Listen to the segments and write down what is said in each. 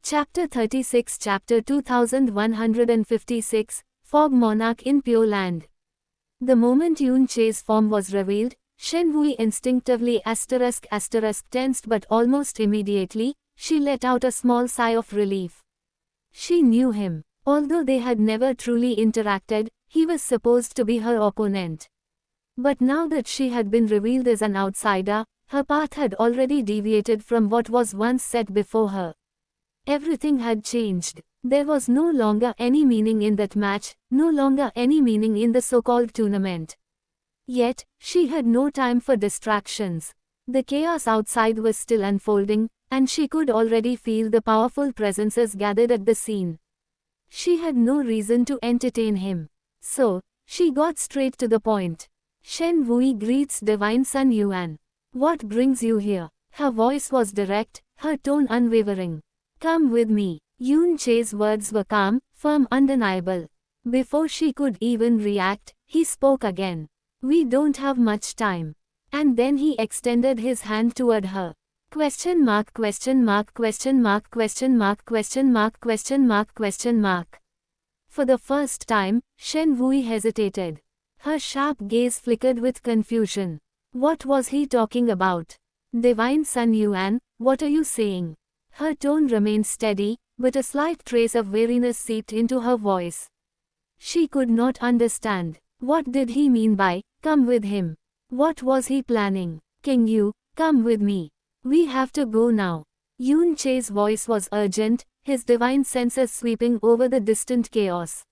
Chapter 36 Chapter 2156 Fog Monarch in Pure Land. The moment Yun Che's form was revealed, Shen Hui instinctively tensed, but almost immediately, she let out a small sigh of relief. She knew him. Although they had never truly interacted, he was supposed to be her opponent. But now that she had been revealed as an outsider, her path had already deviated from what was once set before her. Everything had changed. There was no longer any meaning in that match, no longer any meaning in the so-called tournament. Yet, she had no time for distractions. The chaos outside was still unfolding, and she could already feel the powerful presences gathered at the scene. She had no reason to entertain him. So, she got straight to the point. Shen Hui greets Divine Sun Yuan. What brings you here? Her voice was direct, her tone unwavering. Come with me. Yun Che's words were calm, firm, undeniable. Before she could even react, he spoke again. We don't have much time. And then he extended his hand toward her. Question mark, question mark, question mark, question mark, question mark, question mark, question mark. For the first time, Shen Hui hesitated. Her sharp gaze flickered with confusion. What was he talking about? Divine Sun Yuan, what are you saying? Her tone remained steady, but a slight trace of weariness seeped into her voice. She could not understand. What did he mean by, come with him? What was he planning? King Yu, come with me. We have to go now. Yun Che's voice was urgent, his divine senses sweeping over the distant chaos.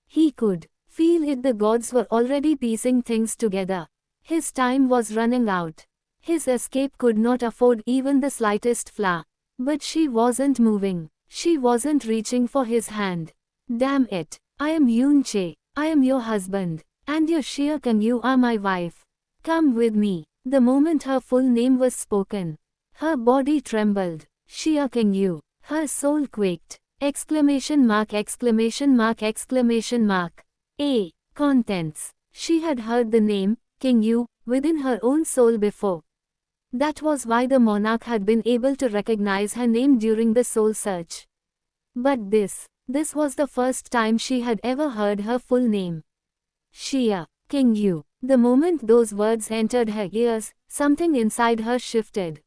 He could feel it, the gods were already piecing things together. His time was running out. His escape could not afford even the slightest flaw. But she wasn't moving. She wasn't reaching for his hand. Damn it. I am Yun Che. I am your husband. And your Xia Kang, you are my wife. Come with me. The moment her full name was spoken, her body trembled. Xia Kang Yu. Her soul quaked. Exclamation mark, exclamation mark, exclamation mark. A. Contents. She had heard the name, King Yu, within her own soul before. That was why the monarch had been able to recognize her name during the soul search. But this was the first time she had ever heard her full name. Xia, King Yu. The moment those words entered her ears, something inside her shifted.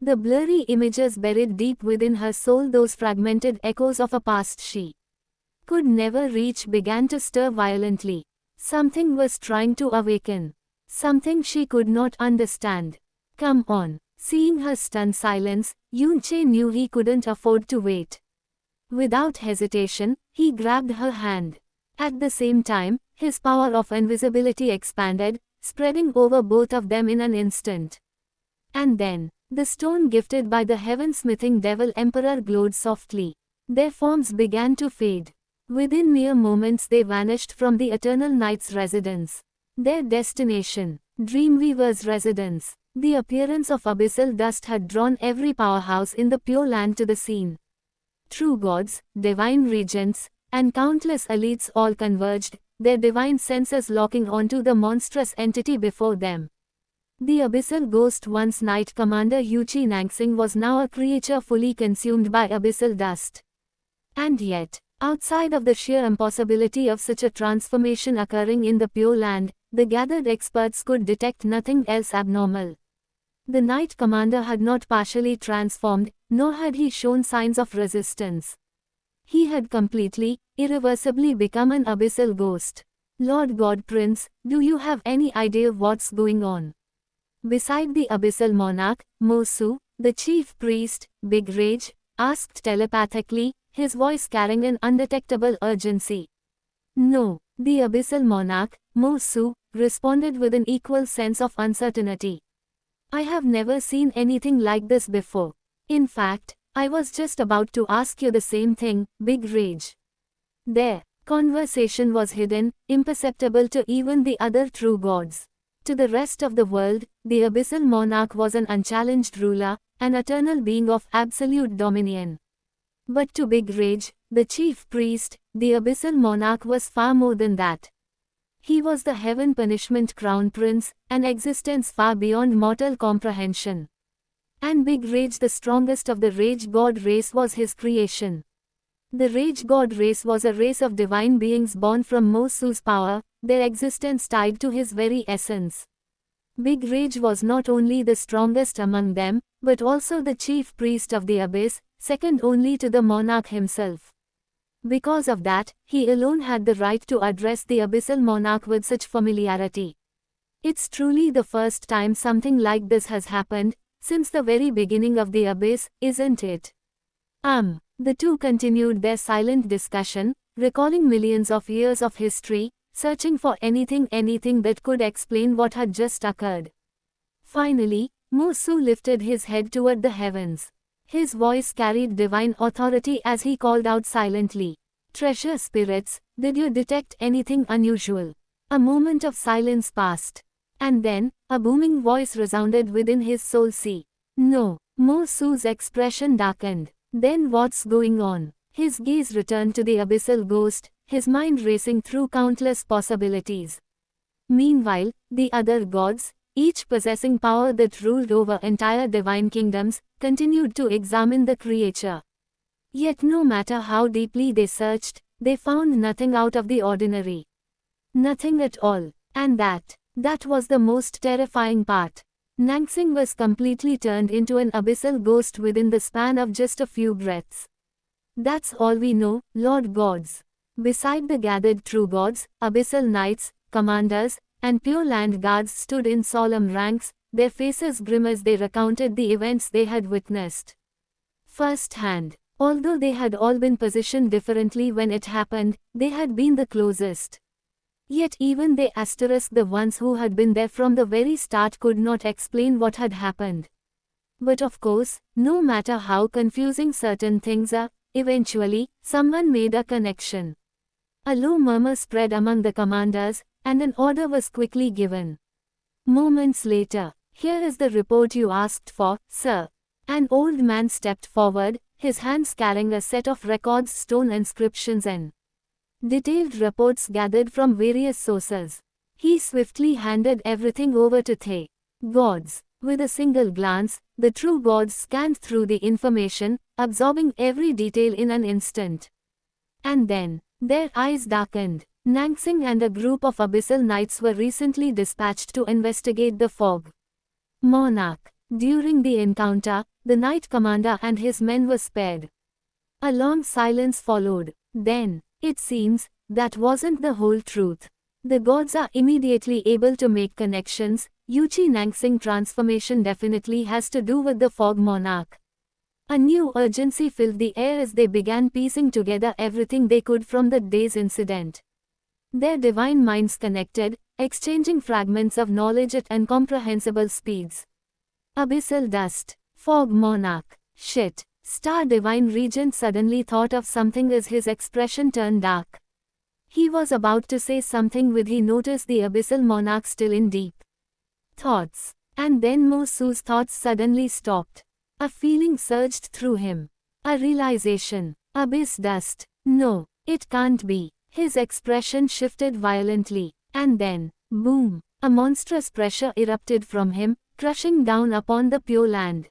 The blurry images buried deep within her soul, those fragmented echoes of a past she could never reach, began to stir violently. Something was trying to awaken. Something she could not understand. Come on. Seeing her stunned silence, Yun Che knew he couldn't afford to wait. Without hesitation, he grabbed her hand. At the same time, his power of invisibility expanded, spreading over both of them in an instant. And then, the stone gifted by the heaven-smithing devil emperor glowed softly. Their forms began to fade. Within mere moments they vanished from the Eternal Knight's residence. Their destination, Dreamweaver's residence. The appearance of abyssal dust had drawn every powerhouse in the Pure Land to the scene. True gods, divine regents, and countless elites all converged, their divine senses locking onto the monstrous entity before them. The abyssal ghost, once Knight Commander Yuchi Nangsing, was now a creature fully consumed by abyssal dust. And yet, outside of the sheer impossibility of such a transformation occurring in the Pure Land, the gathered experts could detect nothing else abnormal. The Knight Commander had not partially transformed, nor had he shown signs of resistance. He had completely, irreversibly become an abyssal ghost. Lord God Prince, do you have any idea what's going on? Beside the abyssal monarch, Mo Su, the chief priest, Big Rage, asked telepathically, his voice carrying an undetectable urgency. No, the abyssal monarch, Mo Su, responded with an equal sense of uncertainty. I have never seen anything like this before. In fact, I was just about to ask you the same thing, Big Rage. Their conversation was hidden, imperceptible to even the other true gods. To the rest of the world, the abyssal monarch was an unchallenged ruler, an eternal being of absolute dominion. But to Big Rage, the chief priest, the abyssal monarch was far more than that. He was the heaven punishment crown prince, an existence far beyond mortal comprehension. And Big Rage, the strongest of the Rage God race, was his creation. The Rage God race was a race of divine beings born from Mosu's power, their existence tied to his very essence. Big Rage was not only the strongest among them, but also the chief priest of the abyss, second only to the monarch himself. Because of that, he alone had the right to address the abyssal monarch with such familiarity. It's truly the first time something like this has happened, since the very beginning of the abyss, isn't it? The two continued their silent discussion, recalling millions of years of history, searching for anything that could explain what had just occurred. Finally, Mosu lifted his head toward the heavens. His voice carried divine authority as he called out silently, "Treasure spirits, did you detect anything unusual?" A moment of silence passed. And then, a booming voice resounded within his soul. "See. No." Mosu's expression darkened. "Then what's going on?" His gaze returned to the abyssal ghost, his mind racing through countless possibilities. Meanwhile, the other gods, each possessing power that ruled over entire divine kingdoms, continued to examine the creature. Yet no matter how deeply they searched, they found nothing out of the ordinary. Nothing at all. And that was the most terrifying part. Nangsing was completely turned into an abyssal ghost within the span of just a few breaths. That's all we know, Lord Gods. Beside the gathered true gods, abyssal knights, commanders, and pure land guards stood in solemn ranks, their faces grim as they recounted the events they had witnessed firsthand. Although they had all been positioned differently when it happened, they had been the closest. Yet even they, the ones who had been there from the very start, could not explain what had happened. But of course, no matter how confusing certain things are, eventually, someone made a connection. A low murmur spread among the commanders, and an order was quickly given. Moments later, "Here is the report you asked for, sir." An old man stepped forward, his hands carrying a set of records, stone inscriptions and detailed reports gathered from various sources. He swiftly handed everything over to the gods. With a single glance, the true gods scanned through the information, absorbing every detail in an instant. And then, their eyes darkened. Nangsing and a group of abyssal knights were recently dispatched to investigate the fog monarch. During the encounter, the knight commander and his men were spared. A long silence followed. Then, "It seems, that wasn't the whole truth. The gods are immediately able to make connections. Yuchi Nangsing transformation definitely has to do with the fog monarch." A new urgency filled the air as they began piecing together everything they could from that day's incident. Their divine minds connected, exchanging fragments of knowledge at incomprehensible speeds. Abyssal dust, fog monarch, shit. Star Divine Regent suddenly thought of something as his expression turned dark. He was about to say something when he noticed the abyssal monarch still in deep thoughts. And then Mosu's thoughts suddenly stopped. A feeling surged through him. A realization. Abyss dust. No, it can't be. His expression shifted violently. And then, boom, a monstrous pressure erupted from him, crushing down upon the pure land.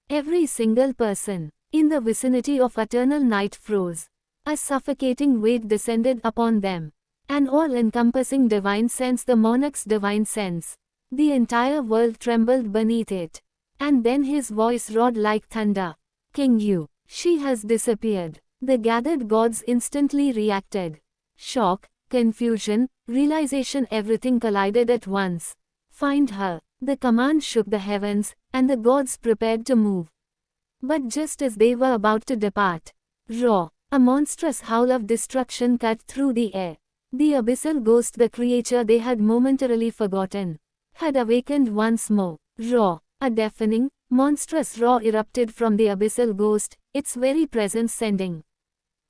Every single person in the vicinity of Eternal Night froze. A suffocating weight descended upon them. An all-encompassing divine sense, the monarch's divine sense. The entire world trembled beneath it. And then his voice roared like thunder. "King Yu, she has disappeared." The gathered gods instantly reacted. Shock, confusion, realization, everything collided at once. "Find her." The command shook the heavens, and the gods prepared to move. But just as they were about to depart, roar, a monstrous howl of destruction cut through the air. The abyssal ghost, the creature they had momentarily forgotten, had awakened once more. Roar, a deafening, monstrous roar erupted from the abyssal ghost, its very presence sending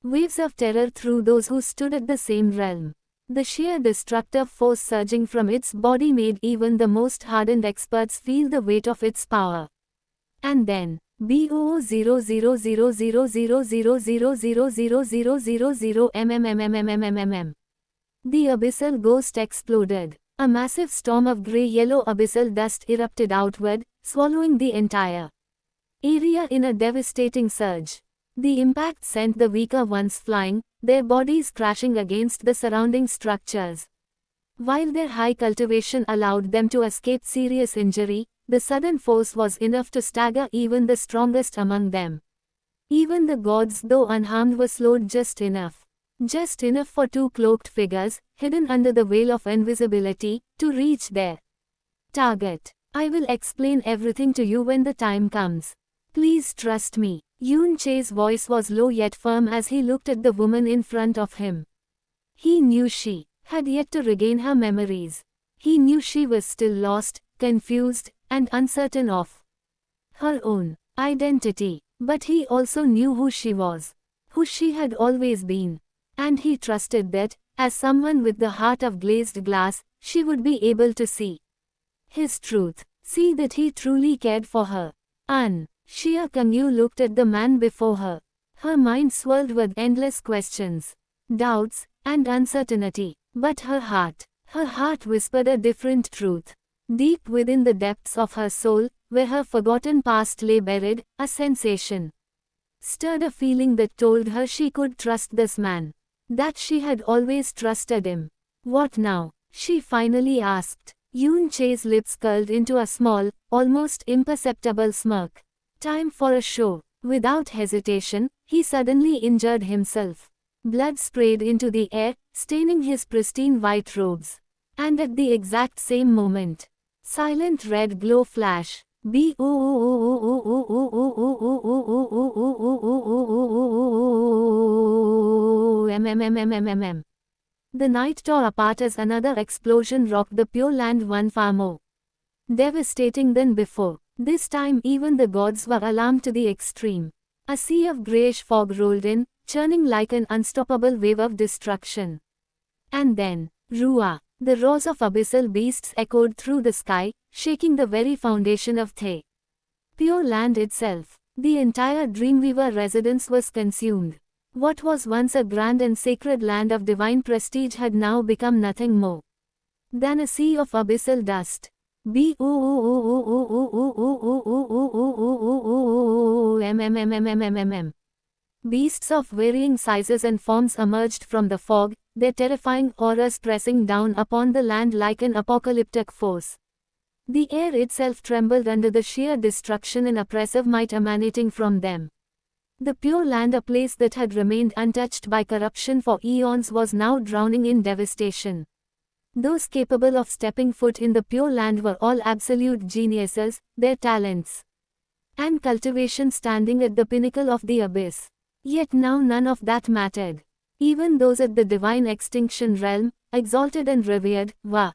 waves of terror through those who stood at the same realm. The sheer destructive force surging from its body made even the most hardened experts feel the weight of its power. And then, BOO00000000000000MMMMMMMM. The abyssal ghost exploded. A massive storm of grey-yellow abyssal dust erupted outward, swallowing the entire area in a devastating surge. The impact sent the weaker ones flying, their bodies crashing against the surrounding structures. While their high cultivation allowed them to escape serious injury, the sudden force was enough to stagger even the strongest among them. Even the gods, though unharmed, were slowed just enough. Just enough for two cloaked figures, hidden under the veil of invisibility, to reach their target. I will explain everything to you when the time comes. Please trust me. Yoon Che's voice was low yet firm as he looked at the woman in front of him. He knew she had yet to regain her memories. He knew she was still lost, confused, and uncertain of her own identity. But he also knew who she was, who she had always been. And he trusted that, as someone with the heart of glazed glass, she would be able to see his truth, see that he truly cared for her. Shia Kangyu looked at the man before her. Her mind swirled with endless questions, doubts, and uncertainty. But her heart whispered a different truth. Deep within the depths of her soul, where her forgotten past lay buried, a sensation stirred, a feeling that told her she could trust this man. That she had always trusted him. What now? She finally asked. Yoon Che's lips curled into a small, almost imperceptible smirk. Time for a show. Without hesitation, he suddenly injured himself. Blood sprayed into the air, staining his pristine white robes. And at the exact same moment, silent red glow flash. The night tore apart as another explosion rocked the Pure Land one far more devastating than before. This time even the gods were alarmed to the extreme. A sea of greyish fog rolled in, churning like an unstoppable wave of destruction. And then, Ruah, the roars of abyssal beasts echoed through the sky, shaking the very foundation of The Pure Land itself. The entire Dreamweaver residence was consumed. What was once a grand and sacred land of divine prestige had now become nothing more than a sea of abyssal dust. Beasts of varying sizes and forms emerged from the fog, their terrifying auras pressing down upon the land like an apocalyptic force. The air itself trembled under the sheer destruction and oppressive might emanating from them. The Pure Land, a place that had remained untouched by corruption for eons, was now drowning in devastation. Those capable of stepping foot in the Pure Land were all absolute geniuses, their talents and cultivation standing at the pinnacle of the abyss. Yet now none of that mattered. Even those at the divine extinction realm, exalted and revered, were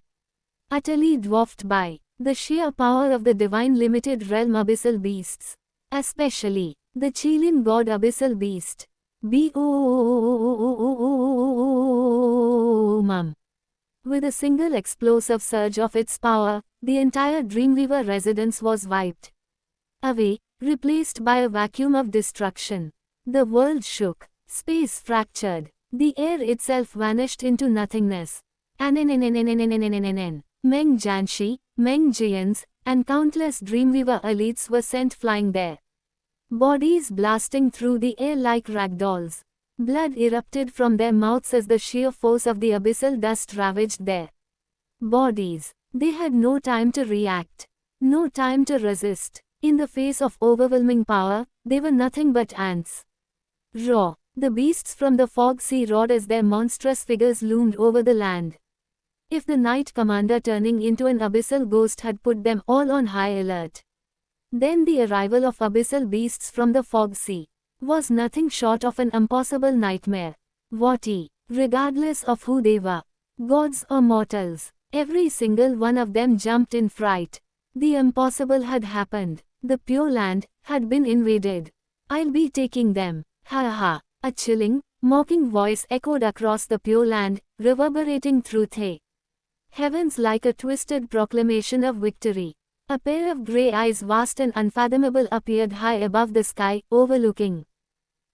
utterly dwarfed by the sheer power of the divine limited realm abyssal beasts. Especially the Chilean god abyssal beast. With a single explosive surge of its power, the entire Dreamweaver residence was wiped away, replaced by a vacuum of destruction. The world shook, space fractured, the air itself vanished into nothingness. Meng Jianxi, Meng Jians, and countless Dreamweaver elites were sent flying there. Bodies blasting through the air like ragdolls. Blood erupted from their mouths as the sheer force of the abyssal dust ravaged their bodies. They had no time to react, no time to resist. In the face of overwhelming power, they were nothing but ants. Raw. The beasts from the fog sea roared as their monstrous figures loomed over the land. If the Night Commander turning into an abyssal ghost had put them all on high alert, then the arrival of abyssal beasts from the fog sea was nothing short of an impossible nightmare. Regardless of who they were, gods or mortals, every single one of them jumped in fright. The impossible had happened. The Pure Land had been invaded. I'll be taking them. Ha ha. A chilling, mocking voice echoed across the Pure Land, reverberating through the heavens like a twisted proclamation of victory. A pair of grey eyes, vast and unfathomable, appeared high above the sky, overlooking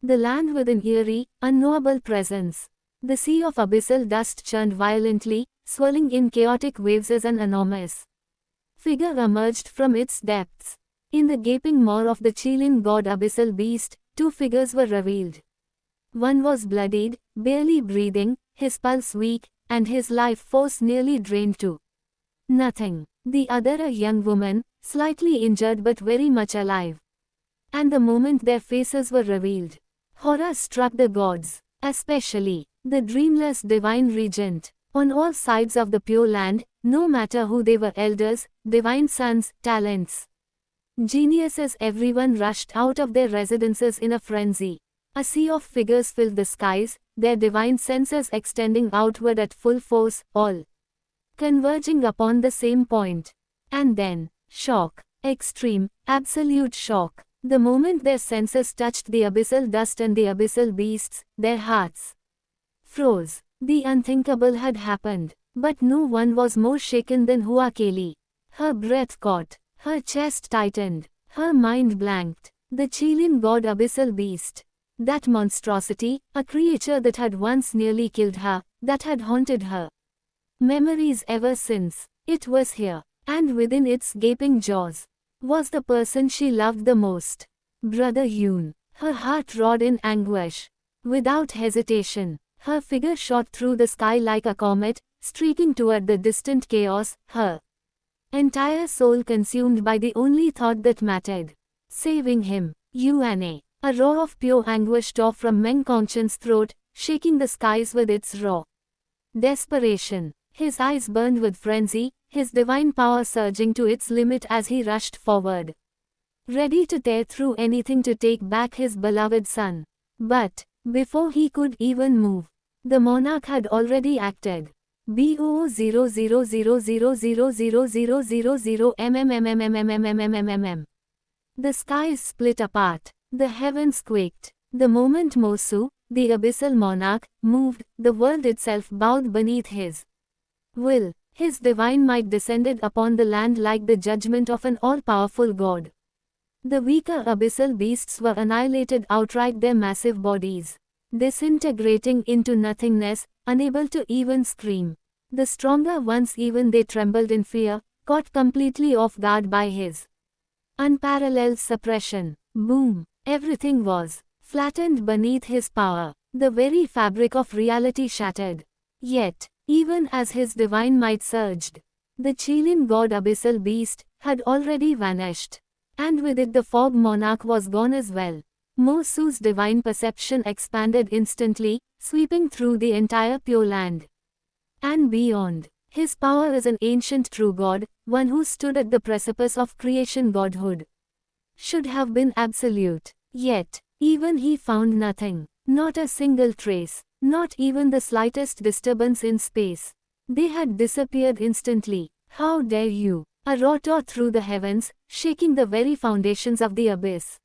the land with an eerie, unknowable presence. The sea of abyssal dust churned violently, swirling in chaotic waves as an enormous figure emerged from its depths. In the gaping maw of the Qilin god abyssal beast, two figures were revealed. One was bloodied, barely breathing, his pulse weak, and his life force nearly drained to nothing. The other a young woman, slightly injured but very much alive. And the moment their faces were revealed, horror struck the gods, especially the dreamless divine regent. On all sides of the Pure Land, no matter who they were, elders, divine sons, talents, geniuses, everyone rushed out of their residences in a frenzy. A sea of figures filled the skies, their divine senses extending outward at full force, all converging upon the same point. And then, shock, extreme, absolute shock. The moment their senses touched the abyssal dust and the abyssal beasts, their hearts froze. The unthinkable had happened, but no one was more shaken than Hua Keli. Her breath caught, her chest tightened, her mind blanked. The Qilin god abyssal beast. That monstrosity, a creature that had once nearly killed her, that had haunted her memories ever since. It was here, and within its gaping jaws, was the person she loved the most. Brother Yun. Her heart roared in anguish. Without hesitation, her figure shot through the sky like a comet, streaking toward the distant chaos, her entire soul consumed by the only thought that mattered. Saving him. Yuan. A roar of pure anguish tore from Meng Qingchen's throat, shaking the skies with its raw desperation. His eyes burned with frenzy, his divine power surging to its limit as he rushed forward, ready to tear through anything to take back his beloved son. But, before he could even move, the monarch had already acted. BOO 000000000 The skies split apart. The heavens quaked. The moment Mosu, the abyssal monarch, moved, the world itself bowed beneath his will. His divine might descended upon the land like the judgment of an all-powerful god. The weaker abyssal beasts were annihilated outright, their massive bodies disintegrating into nothingness, unable to even scream. The stronger ones, even they trembled in fear, caught completely off guard by his unparalleled suppression. Boom! Everything was flattened beneath his power. The very fabric of reality shattered. Yet, even as his divine might surged, the Qilin god abyssal beast had already vanished. And with it the fog monarch was gone as well. Mosu's divine perception expanded instantly, sweeping through the entire Pure Land and beyond. His power is an ancient true god, one who stood at the precipice of creation godhood. Should have been absolute. Yet, even he found nothing. Not a single trace. Not even the slightest disturbance in space. They had disappeared instantly. How dare you! A roar tore through the heavens, shaking the very foundations of the abyss.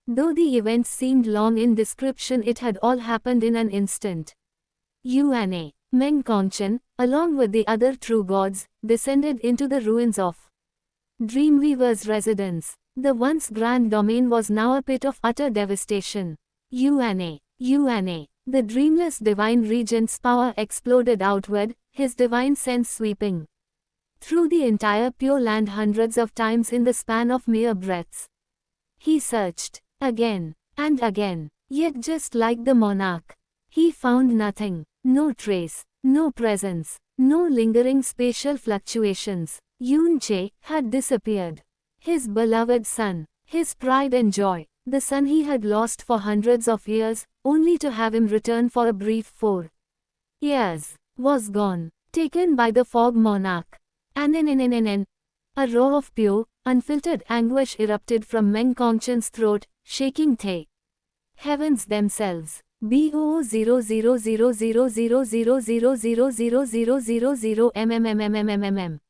Though the events seemed long in description, it had all happened in an instant. Yuan, Meng Qingchen, along with the other true gods, descended into the ruins of Dreamweaver's residence. The once grand domain was now a pit of utter devastation. Yuan, the dreamless divine regent's power exploded outward, his divine sense sweeping through the entire Pure Land hundreds of times in the span of mere breaths. He searched, again, and again, yet just like the monarch, he found nothing, no trace, no presence, no lingering spatial fluctuations. Yun Che had disappeared. His beloved son, his pride and joy, the son he had lost for hundreds of years, only to have him return for a brief 4 years, was gone, taken by the fog monarch. And a roar of pure, unfiltered anguish erupted from Meng Qingchen's throat, shaking the heavens themselves. BOO 0000000000000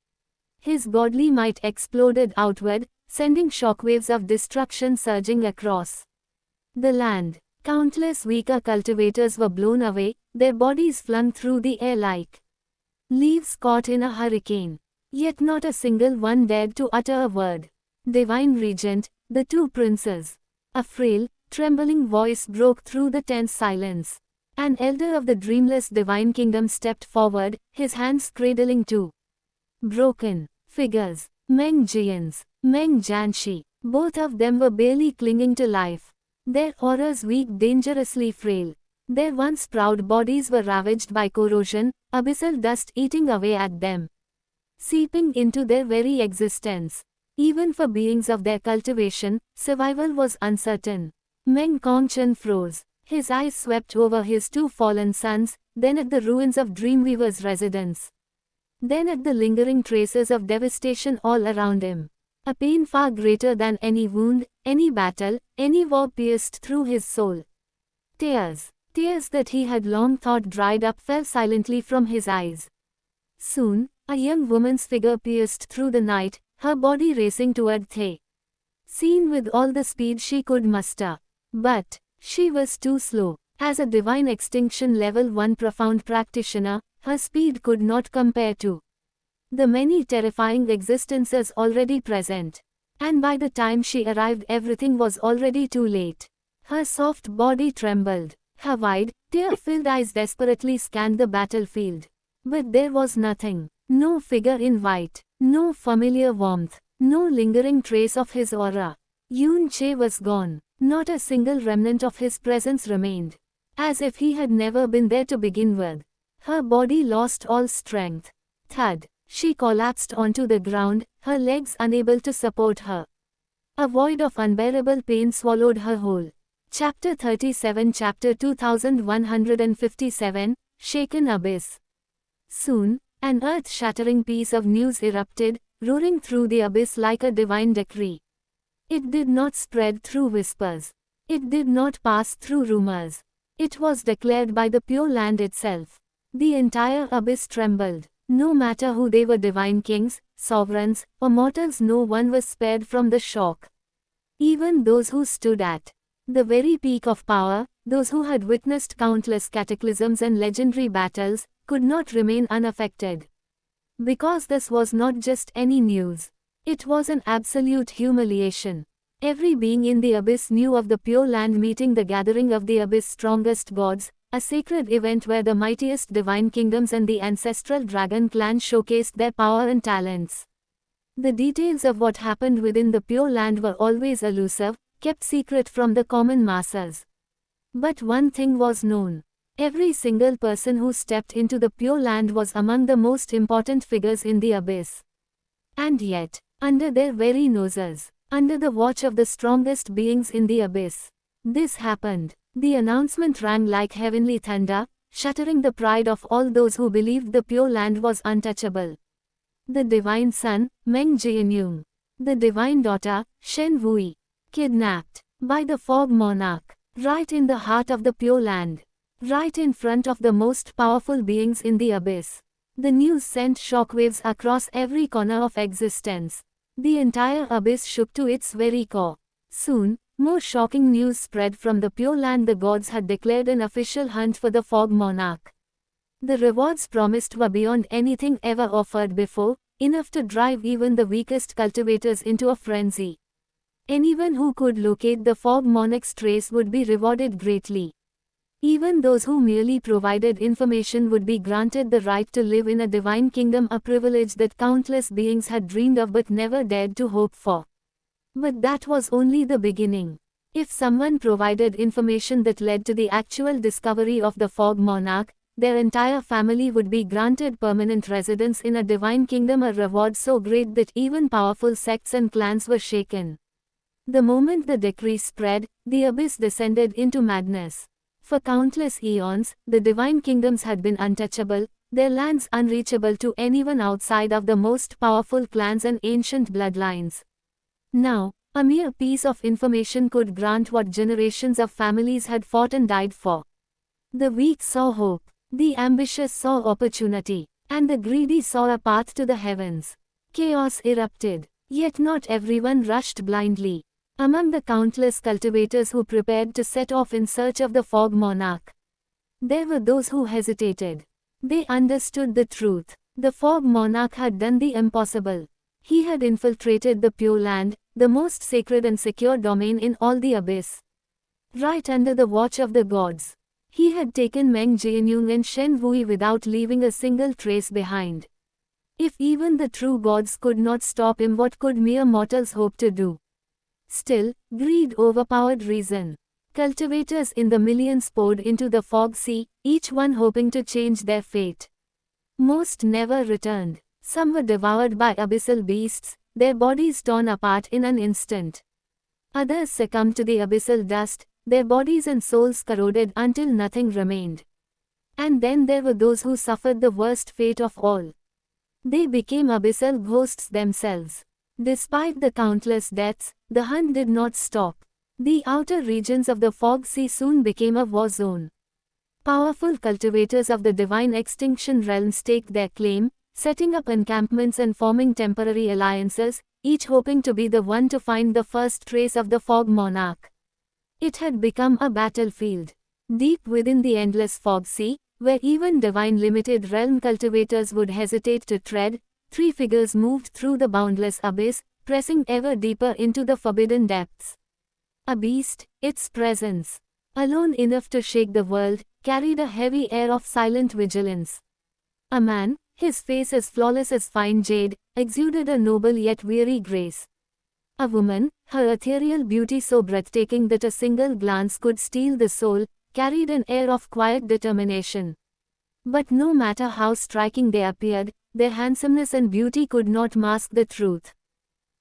His godly might exploded outward, sending shockwaves of destruction surging across the land. Countless weaker cultivators were blown away, their bodies flung through the air like leaves caught in a hurricane. Yet not a single one dared to utter a word. Divine Regent, the two princes. A frail, trembling voice broke through the tense silence. An elder of the dreamless divine kingdom stepped forward, his hands cradling two broken figures. Meng Jians, Meng Jianxi. Both of them were barely clinging to life. Their auras weak, dangerously frail. Their once proud bodies were ravaged by corrosion, abyssal dust eating away at them, seeping into their very existence. Even for beings of their cultivation, survival was uncertain. Meng Kongchen froze. His eyes swept over his two fallen sons, then at the ruins of Dreamweaver's residence. Then at the lingering traces of devastation all around him. A pain far greater than any wound, any battle, any war pierced through his soul. Tears that he had long thought dried up fell silently from his eyes. Soon, a young woman's figure pierced through the night, her body racing toward Thay. Seen with all the speed she could muster. But she was too slow. As a divine extinction level 1 profound practitioner, her speed could not compare to the many terrifying existences already present. And by the time she arrived, everything was already too late. Her soft body trembled. Her wide, tear-filled eyes desperately scanned the battlefield. But there was nothing. No figure in white. No familiar warmth. No lingering trace of his aura. Yun Che was gone. Not a single remnant of his presence remained. As if he had never been there to begin with. Her body lost all strength. Thud. She collapsed onto the ground, her legs unable to support her. A void of unbearable pain swallowed her whole. Chapter 37, Chapter 2157, Shaken Abyss. Soon, an earth-shattering piece of news erupted, roaring through the abyss like a divine decree. It did not spread through whispers. It did not pass through rumors. It was declared by the pure land itself. The entire abyss trembled. No matter who they were, divine kings, sovereigns, or mortals, no one was spared from the shock. Even those who stood at the very peak of power, those who had witnessed countless cataclysms and legendary battles, could not remain unaffected. Because this was not just any news. It was an absolute humiliation. Every being in the abyss knew of the Pure Land meeting, the gathering of the abyss' strongest gods, a sacred event where the mightiest divine kingdoms and the ancestral dragon clan showcased their power and talents. The details of what happened within the Pure Land were always elusive, kept secret from the common masses. But one thing was known. Every single person who stepped into the Pure Land was among the most important figures in the abyss. And yet, under their very noses, under the watch of the strongest beings in the abyss, this happened. The announcement rang like heavenly thunder, shattering the pride of all those who believed the Pure Land was untouchable. The divine son, Meng Jianyong. The divine daughter, Shen Wui. Kidnapped by the Fog Monarch. Right in the heart of the Pure Land. Right in front of the most powerful beings in the abyss. The news sent shockwaves across every corner of existence. The entire abyss shook to its very core. Soon, more shocking news spread from the Pure Land. The gods had declared an official hunt for the Fog Monarch. The rewards promised were beyond anything ever offered before, enough to drive even the weakest cultivators into a frenzy. Anyone who could locate the Fog Monarch's trace would be rewarded greatly. Even those who merely provided information would be granted the right to live in a divine kingdom, a privilege that countless beings had dreamed of but never dared to hope for. But that was only the beginning. If someone provided information that led to the actual discovery of the Fog Monarch, their entire family would be granted permanent residence in a divine kingdom, a reward so great that even powerful sects and clans were shaken. The moment the decree spread, the abyss descended into madness. For countless eons, the divine kingdoms had been untouchable, their lands unreachable to anyone outside of the most powerful clans and ancient bloodlines. Now, a mere piece of information could grant what generations of families had fought and died for. The weak saw hope, the ambitious saw opportunity, and the greedy saw a path to the heavens. Chaos erupted, yet not everyone rushed blindly. Among the countless cultivators who prepared to set off in search of the Fog Monarch, there were those who hesitated. They understood the truth. The Fog Monarch had done the impossible. He had infiltrated the Pure Land, the most sacred and secure domain in all the abyss. Right under the watch of the gods. He had taken Meng Jianyong and Shen Wui without leaving a single trace behind. If even the true gods could not stop him, what could mere mortals hope to do? Still, greed overpowered reason. Cultivators in the millions poured into the fog sea, each one hoping to change their fate. Most never returned. Some were devoured by abyssal beasts, their bodies torn apart in an instant. Others succumbed to the abyssal dust, their bodies and souls corroded until nothing remained. And then there were those who suffered the worst fate of all. They became abyssal ghosts themselves. Despite the countless deaths, the hunt did not stop. The outer regions of the fog sea soon became a war zone. Powerful cultivators of the divine extinction realm staked their claim, setting up encampments and forming temporary alliances, each hoping to be the one to find the first trace of the fog monarch. It had become a battlefield. Deep within the endless fog sea, where even divine limited realm cultivators would hesitate to tread, three figures moved through the boundless abyss, pressing ever deeper into the forbidden depths. A beast, its presence, alone enough to shake the world, carried a heavy air of silent vigilance. A man, his face as flawless as fine jade, exuded a noble yet weary grace. A woman, her ethereal beauty so breathtaking that a single glance could steal the soul, carried an air of quiet determination. But no matter how striking they appeared, their handsomeness and beauty could not mask the truth.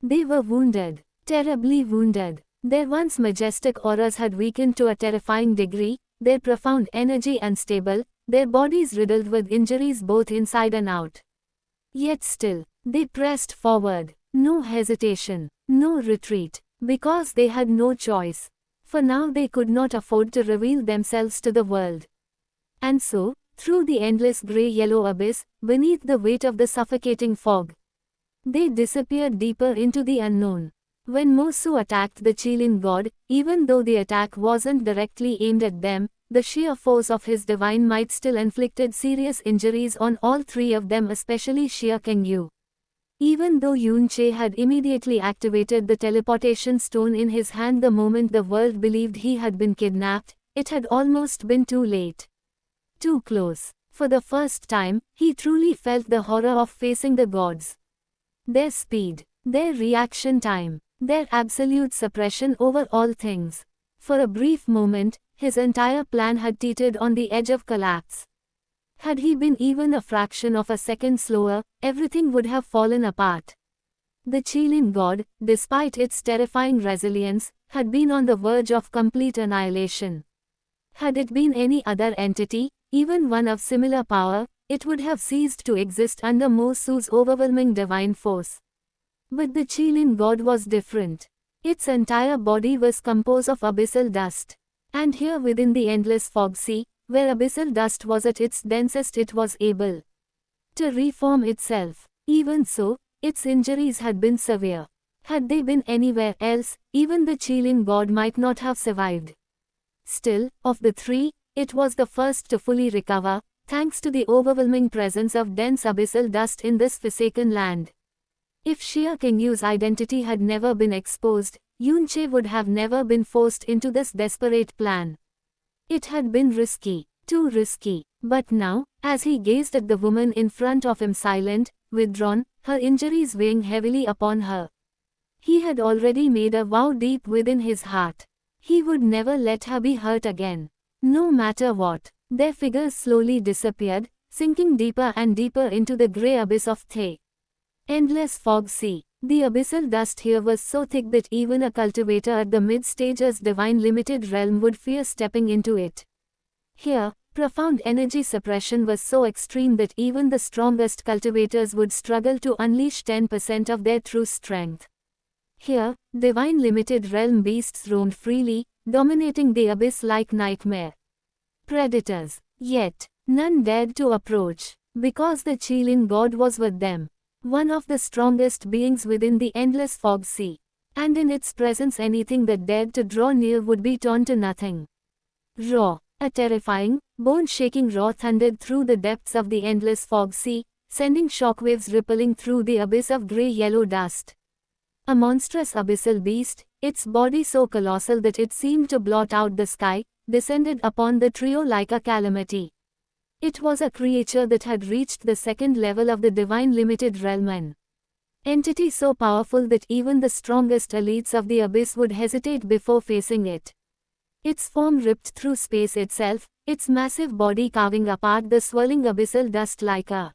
They were wounded, terribly wounded. Their once majestic auras had weakened to a terrifying degree, their profound energy unstable, their bodies riddled with injuries both inside and out. Yet still, they pressed forward, no hesitation, no retreat, because they had no choice. For now they could not afford to reveal themselves to the world. And so, through the endless grey-yellow abyss, beneath the weight of the suffocating fog, they disappeared deeper into the unknown. When Mosu attacked the Qilin god, even though the attack wasn't directly aimed at them, the sheer force of his divine might still inflicted serious injuries on all three of them, especially Xia Kengyu. Even though Yun Che had immediately activated the teleportation stone in his hand the moment the world believed he had been kidnapped, it had almost been too late. Too close. For the first time, he truly felt the horror of facing the gods. Their speed, their reaction time, their absolute suppression over all things. For a brief moment, his entire plan had teetered on the edge of collapse. Had he been even a fraction of a second slower, everything would have fallen apart. The Qilin god, despite its terrifying resilience, had been on the verge of complete annihilation. Had it been any other entity, even one of similar power, it would have ceased to exist under Mosu's overwhelming divine force. But the Qilin god was different. Its entire body was composed of abyssal dust. And here within the endless fog sea, where abyssal dust was at its densest, it was able to reform itself. Even so, its injuries had been severe. Had they been anywhere else, even the Qilin god might not have survived. Still, of the three, it was the first to fully recover, thanks to the overwhelming presence of dense abyssal dust in this forsaken land. If Xia Kengyu's identity had never been exposed, Yun Che would have never been forced into this desperate plan. It had been risky, too risky. But now, as he gazed at the woman in front of him silent, withdrawn, her injuries weighing heavily upon her, he had already made a vow deep within his heart. He would never let her be hurt again. No matter what. Their figures slowly disappeared, sinking deeper and deeper into the grey abyss of the endless fog sea. The abyssal dust here was so thick that even a cultivator at the mid-stage's divine limited realm would fear stepping into it. Here, profound energy suppression was so extreme that even the strongest cultivators would struggle to unleash 10% of their true strength. Here, divine limited realm beasts roamed freely, dominating the abyss like nightmare predators. Yet, none dared to approach, because the Qilin god was with them, one of the strongest beings within the endless fog sea. And in its presence anything that dared to draw near would be torn to nothing. Roar, a terrifying, bone-shaking roar thundered through the depths of the endless fog sea, sending shockwaves rippling through the abyss of grey-yellow dust. A monstrous abyssal beast, its body so colossal that it seemed to blot out the sky, descended upon the trio like a calamity. It was a creature that had reached the second level of the divine limited realm and Entity so powerful that even the strongest elites of the abyss would hesitate before facing it. Its form ripped through space itself, its massive body carving apart the swirling abyssal dust like a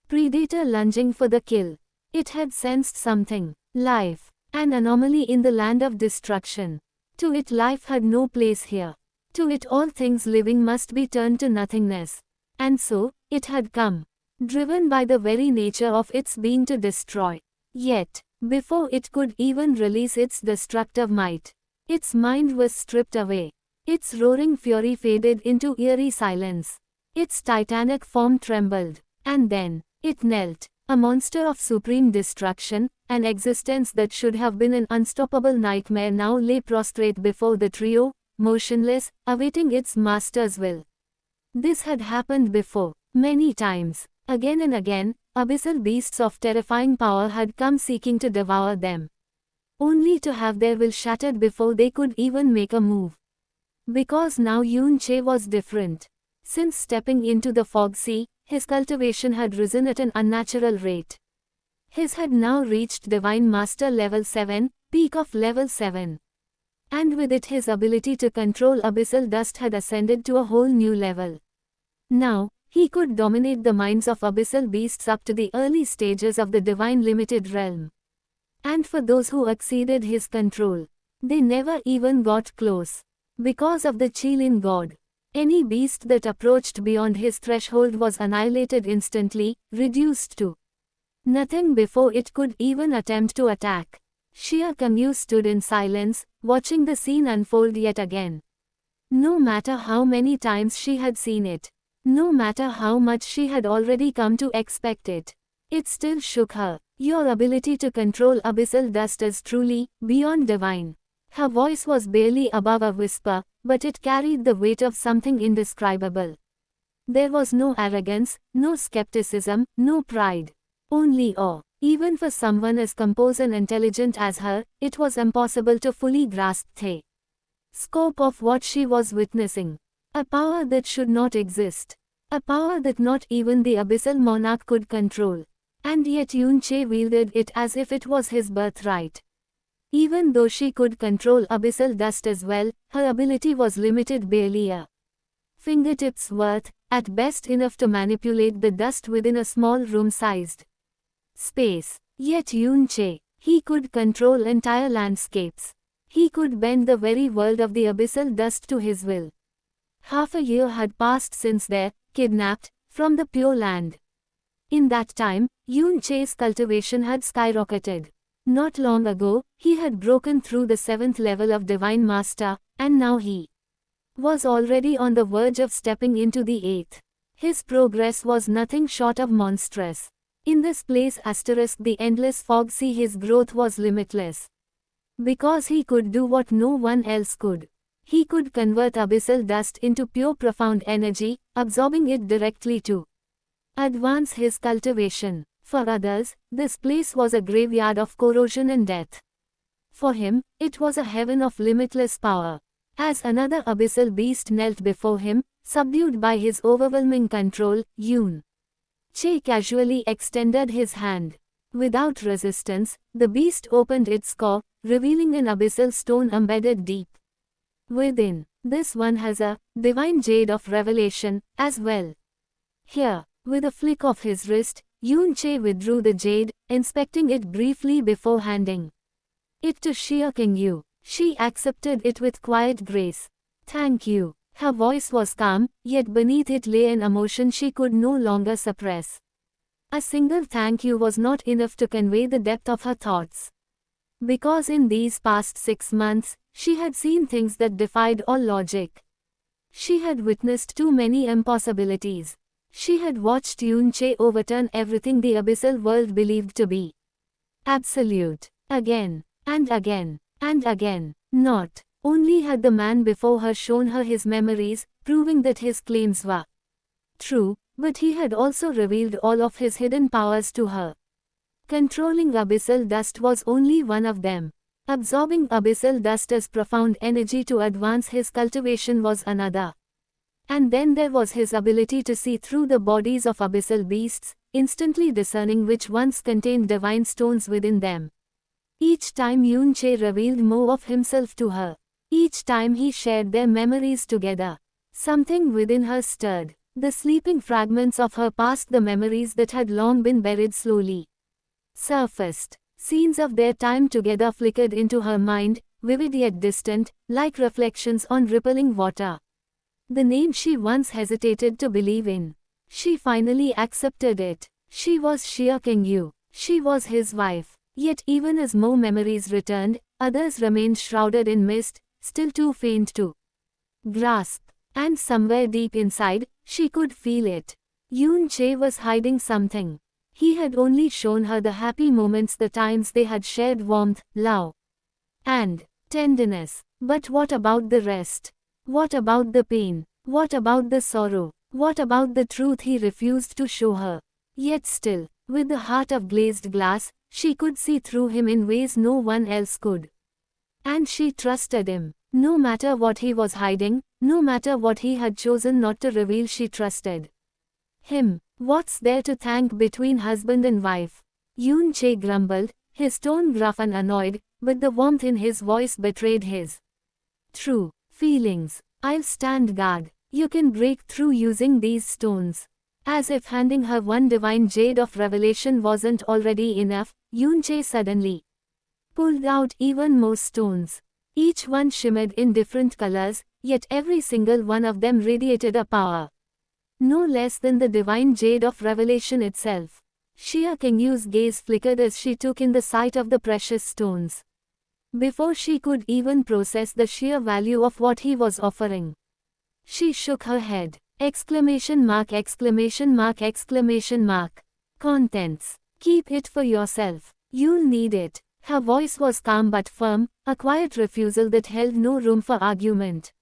predator lunging for the kill. It had sensed something. Life. An anomaly in the land of destruction. To it life had no place here. To it all things living must be turned to nothingness. And so, it had come. Driven by the very nature of its being to destroy. Yet, before it could even release its destructive might, its mind was stripped away. Its roaring fury faded into eerie silence. Its titanic form trembled. And then, it knelt. A monster of supreme destruction, an existence that should have been an unstoppable nightmare now lay prostrate before the trio, motionless, awaiting its master's will. This had happened before, many times. Again and again, abyssal beasts of terrifying power had come seeking to devour them. Only to have their will shattered before they could even make a move. Because now Yun Che was different. Since stepping into the fog sea, his cultivation had risen at an unnatural rate. His had now reached Divine Master level 7, peak of level 7. And with it his ability to control abyssal dust had ascended to a whole new level. Now, he could dominate the minds of abyssal beasts up to the early stages of the divine limited realm. And for those who exceeded his control, they never even got close. Because of the Qilin god, any beast that approached beyond his threshold was annihilated instantly, reduced to nothing before it could even attempt to attack. Xia Kangyu stood in silence, watching the scene unfold yet again. No matter how many times she had seen it, no matter how much she had already come to expect it, it still shook her. Your ability to control abyssal dust is truly beyond divine. Her voice was barely above a whisper, but it carried the weight of something indescribable. There was no arrogance, no skepticism, no pride. Only awe. Even for someone as composed and intelligent as her, it was impossible to fully grasp the scope of what she was witnessing. A power that should not exist. A power that not even the abyssal monarch could control. And yet Yun Che wielded it as if it was his birthright. Even though she could control abyssal dust as well, her ability was limited barely a fingertip's worth, at best enough to manipulate the dust within a small room-sized space. Yet Yun Che, he could control entire landscapes. He could bend the very world of the abyssal dust to his will. Half a year had passed since their kidnapped from the Pure Land. In that time, Yun Che's cultivation had skyrocketed. Not long ago, he had broken through the 7th level of Divine Master, and now he was already on the verge of stepping into the 8th. His progress was nothing short of monstrous. In this place the endless fog sea his growth was limitless. Because he could do what no one else could. He could convert abyssal dust into pure profound energy, absorbing it directly to advance his cultivation. For others, this place was a graveyard of corrosion and death. For him, it was a heaven of limitless power. As another abyssal beast knelt before him, subdued by his overwhelming control, Yun Che casually extended his hand. Without resistance, the beast opened its core, revealing an abyssal stone embedded deep within. This one has a divine jade of revelation, as well. Here, with a flick of his wrist, Yun Che withdrew the jade, inspecting it briefly before handing it to Xia Kangyu. She accepted it with quiet grace. Thank you. Her voice was calm, yet beneath it lay an emotion she could no longer suppress. A single thank you was not enough to convey the depth of her thoughts. Because in these past 6 months, she had seen things that defied all logic. She had witnessed too many impossibilities. She had watched Yun Che overturn everything the abyssal world believed to be absolute. Again, and again, and again. Not only had the man before her shown her his memories, proving that his claims were true, but he had also revealed all of his hidden powers to her. Controlling abyssal dust was only one of them. Absorbing abyssal dust as profound energy to advance his cultivation was another. And then there was his ability to see through the bodies of abyssal beasts, instantly discerning which ones contained divine stones within them. Each time Yoon Che revealed more of himself to her. Each time he shared their memories together. Something within her stirred. The sleeping fragments of her past, the memories that had long been buried, slowly surfaced. Scenes of their time together flickered into her mind, vivid yet distant, like reflections on rippling water. The name she once hesitated to believe in. She finally accepted it. She was Shia Kangyu. She was his wife. Yet even as more memories returned, others remained shrouded in mist, still too faint to grasp. And somewhere deep inside, she could feel it. Yoon Che was hiding something. He had only shown her the happy moments, the times they had shared warmth, love, and tenderness. But what about the rest? What about the pain? What about the sorrow? What about the truth he refused to show her? Yet still, with the heart of glazed glass, she could see through him in ways no one else could. And she trusted him. No matter what he was hiding, no matter what he had chosen not to reveal, she trusted him. What's there to thank between husband and wife? Yoon Che grumbled, his tone gruff and annoyed, but the warmth in his voice betrayed his true feelings. I'll stand guard. You can break through using these stones. As if handing her one divine jade of revelation wasn't already enough, Yoon Che suddenly pulled out even more stones. Each one shimmered in different colors, yet every single one of them radiated a power no less than the divine jade of revelation itself. Shia Kangyu's gaze flickered as she took in the sight of the precious stones. Before she could even process the sheer value of what he was offering, she shook her head. Exclamation mark, exclamation mark, exclamation mark. Contents. Keep it for yourself. You'll need it. Her voice was calm but firm, a quiet refusal that held no room for argument.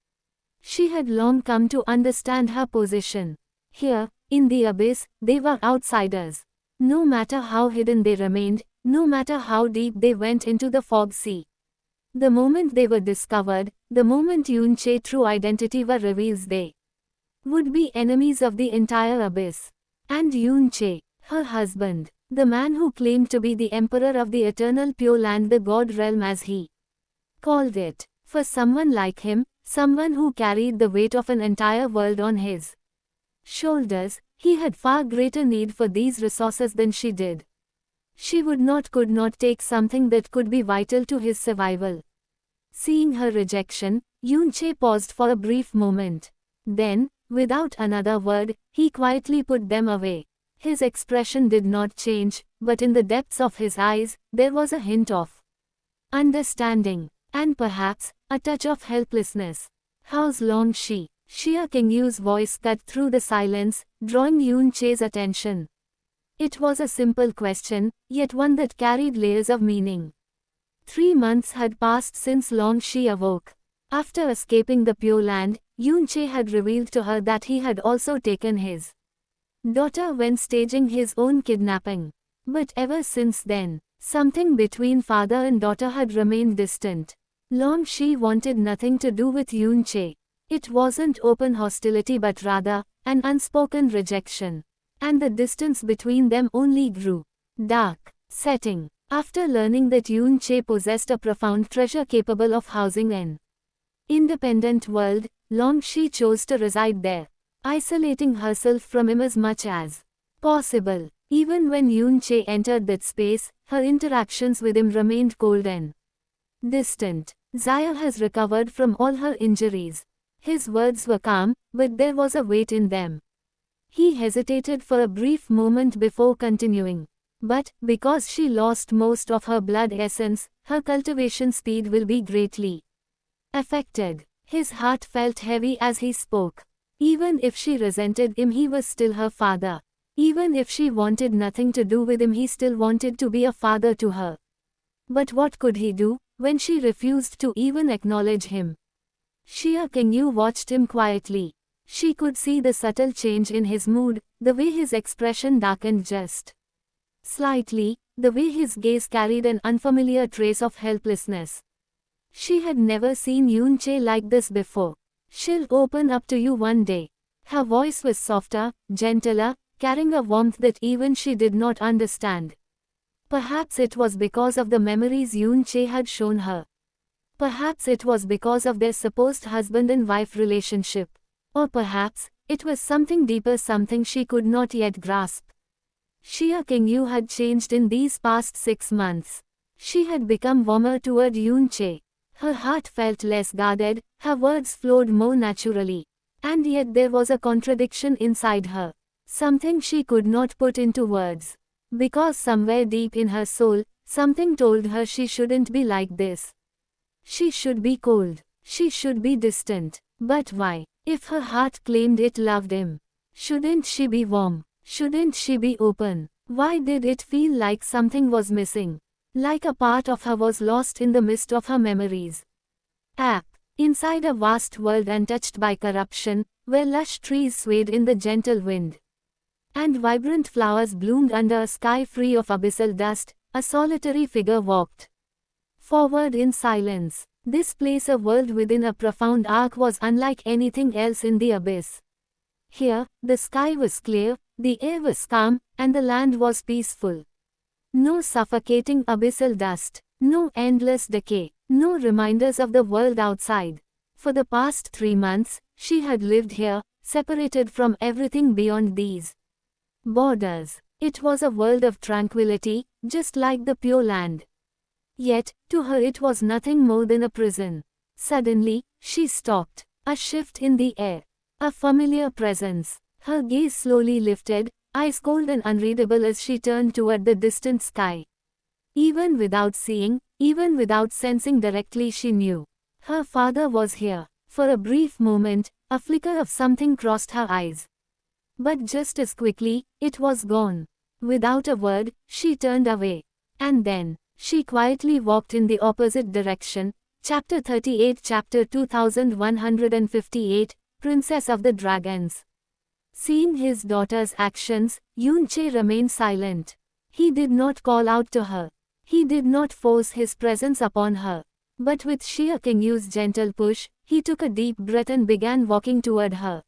She had long come to understand her position. Here, in the abyss, they were outsiders. No matter how hidden they remained, no matter how deep they went into the fog sea. The moment they were discovered, the moment Yoon Che's true identity were revealed, they would be enemies of the entire abyss. And Yoon Che, her husband, the man who claimed to be the emperor of the eternal Pure Land, the God realm as he called it, for someone like him, someone who carried the weight of an entire world on his shoulders, he had far greater need for these resources than she did. She could not take something that could be vital to his survival. Seeing her rejection, Yoon Che paused for a brief moment. Then, without another word, he quietly put them away. His expression did not change, but in the depths of his eyes, there was a hint of understanding, and perhaps, a touch of helplessness. How's long she? Shia Kangyu's voice cut through the silence, drawing Yoon Che's attention. It was a simple question, yet one that carried layers of meaning. 3 months had passed since Long Shi awoke. After escaping the Pure Land, Yoon Che had revealed to her that he had also taken his daughter when staging his own kidnapping. But ever since then, something between father and daughter had remained distant. Long Shi wanted nothing to do with Yoon Che. It wasn't open hostility but rather, an unspoken rejection. And the distance between them only grew. Dark. Setting. After learning that Yoon Che possessed a profound treasure capable of housing an independent world, Long Shi chose to reside there, isolating herself from him as much as possible. Even when Yoon Che entered that space, her interactions with him remained cold and distant. Zaya has recovered from all her injuries. His words were calm, but there was a weight in them. He hesitated for a brief moment before continuing. But, because she lost most of her blood essence, her cultivation speed will be greatly affected. His heart felt heavy as he spoke. Even if she resented him, he was still her father. Even if she wanted nothing to do with him, he still wanted to be a father to her. But what could he do, when she refused to even acknowledge him? Shia Kangyu watched him quietly. She could see the subtle change in his mood, the way his expression darkened just slightly, the way his gaze carried an unfamiliar trace of helplessness. She had never seen Yoon Che like this before. She'll open up to you one day. Her voice was softer, gentler, carrying a warmth that even she did not understand. Perhaps it was because of the memories Yoon Che had shown her. Perhaps it was because of their supposed husband and wife relationship. Or perhaps, it was something deeper, something she could not yet grasp. Shea King-yu had changed in these past 6 months. She had become warmer toward Yoon Che. Her heart felt less guarded, her words flowed more naturally. And yet there was a contradiction inside her. Something she could not put into words. Because somewhere deep in her soul, something told her she shouldn't be like this. She should be cold. She should be distant. But why? If her heart claimed it loved him, shouldn't she be warm? Shouldn't she be open? Why did it feel like something was missing? Like a part of her was lost in the mist of her memories. Inside a vast world untouched by corruption, where lush trees swayed in the gentle wind, and vibrant flowers bloomed under a sky free of abyssal dust, a solitary figure walked forward in silence. This place, a world within a profound arc, was unlike anything else in the abyss. Here, the sky was clear, the air was calm, and the land was peaceful. No suffocating abyssal dust, no endless decay, no reminders of the world outside. For the past 3 months, she had lived here, separated from everything beyond these borders. It was a world of tranquility, just like the Pure Land. Yet, to her it was nothing more than a prison. Suddenly, she stopped. A shift in the air. A familiar presence. Her gaze slowly lifted, eyes cold and unreadable as she turned toward the distant sky. Even without seeing, even without sensing directly, she knew. Her father was here. For a brief moment, a flicker of something crossed her eyes. But just as quickly, it was gone. Without a word, she turned away. And then, she quietly walked in the opposite direction. Chapter 38, Chapter 2158, Princess of the Dragons. Seeing his daughter's actions, Yoon Che remained silent. He did not call out to her. He did not force his presence upon her. But with Shea King-yu's gentle push, he took a deep breath and began walking toward her.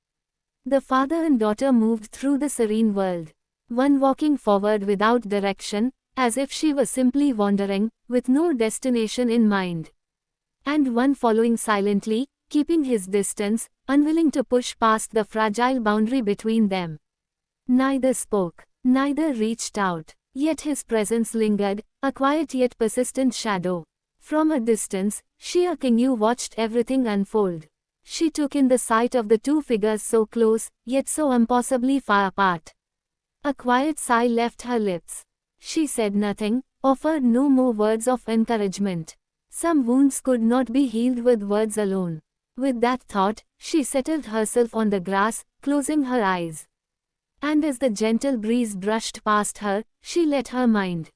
The father and daughter moved through the serene world. One walking forward without direction, as if she was simply wandering, with no destination in mind. And one following silently, keeping his distance, unwilling to push past the fragile boundary between them. Neither spoke, neither reached out, yet his presence lingered, a quiet yet persistent shadow. From a distance, Shea King-yu watched everything unfold. She took in the sight of the two figures so close, yet so impossibly far apart. A quiet sigh left her lips. She said nothing, offered no more words of encouragement. Some wounds could not be healed with words alone. With that thought, she settled herself on the grass, closing her eyes. And as the gentle breeze brushed past her, she let her mind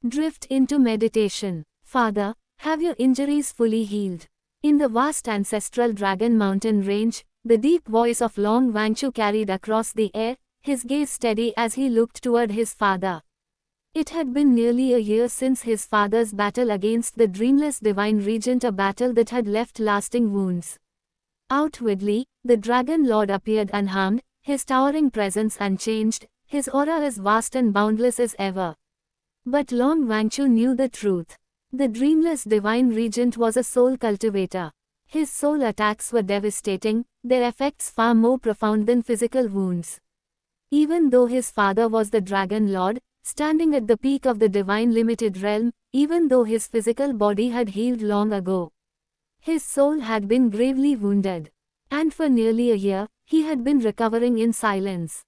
drift into meditation. Father, have your injuries fully healed? In the vast ancestral Dragon Mountain range, the deep voice of Long Wangchu carried across the air, his gaze steady as he looked toward his father. It had been nearly a year since his father's battle against the dreamless Divine Regent, a battle that had left lasting wounds. Outwardly, the Dragon Lord appeared unharmed, his towering presence unchanged, his aura as vast and boundless as ever. But Long Wangchu knew the truth. The dreamless Divine Regent was a soul cultivator. His soul attacks were devastating, their effects far more profound than physical wounds. Even though his father was the Dragon Lord, standing at the peak of the divine limited realm, even though his physical body had healed long ago, his soul had been gravely wounded. And for nearly a year, he had been recovering in silence.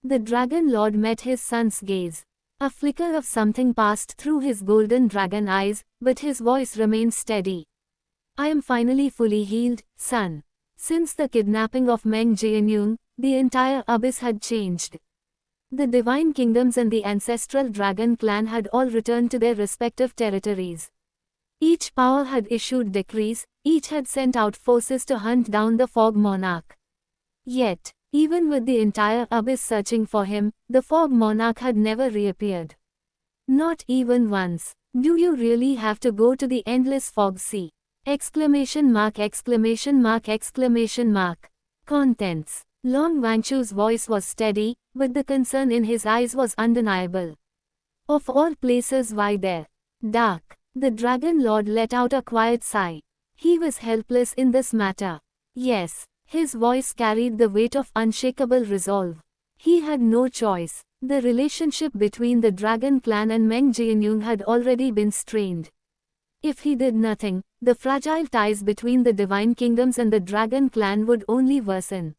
The Dragon Lord met his son's gaze. A flicker of something passed through his golden dragon eyes, but his voice remained steady. I am finally fully healed, son. Since the kidnapping of Meng Jianyun, the entire abyss had changed. The divine kingdoms and the ancestral dragon clan had all returned to their respective territories. Each power had issued decrees, each had sent out forces to hunt down the Fog Monarch. Yet, even with the entire abyss searching for him, the Fog Monarch had never reappeared. Not even once. Do you really have to go to the endless fog sea? Exclamation mark, exclamation mark, exclamation mark. Contents. Long Wangchu's voice was steady, but the concern in his eyes was undeniable. Of all places, why there? Dark. The Dragon Lord let out a quiet sigh. He was helpless in this matter. Yes, his voice carried the weight of unshakable resolve. He had no choice. The relationship between the Dragon Clan and Meng Jianyong had already been strained. If he did nothing, the fragile ties between the Divine Kingdoms and the Dragon Clan would only worsen.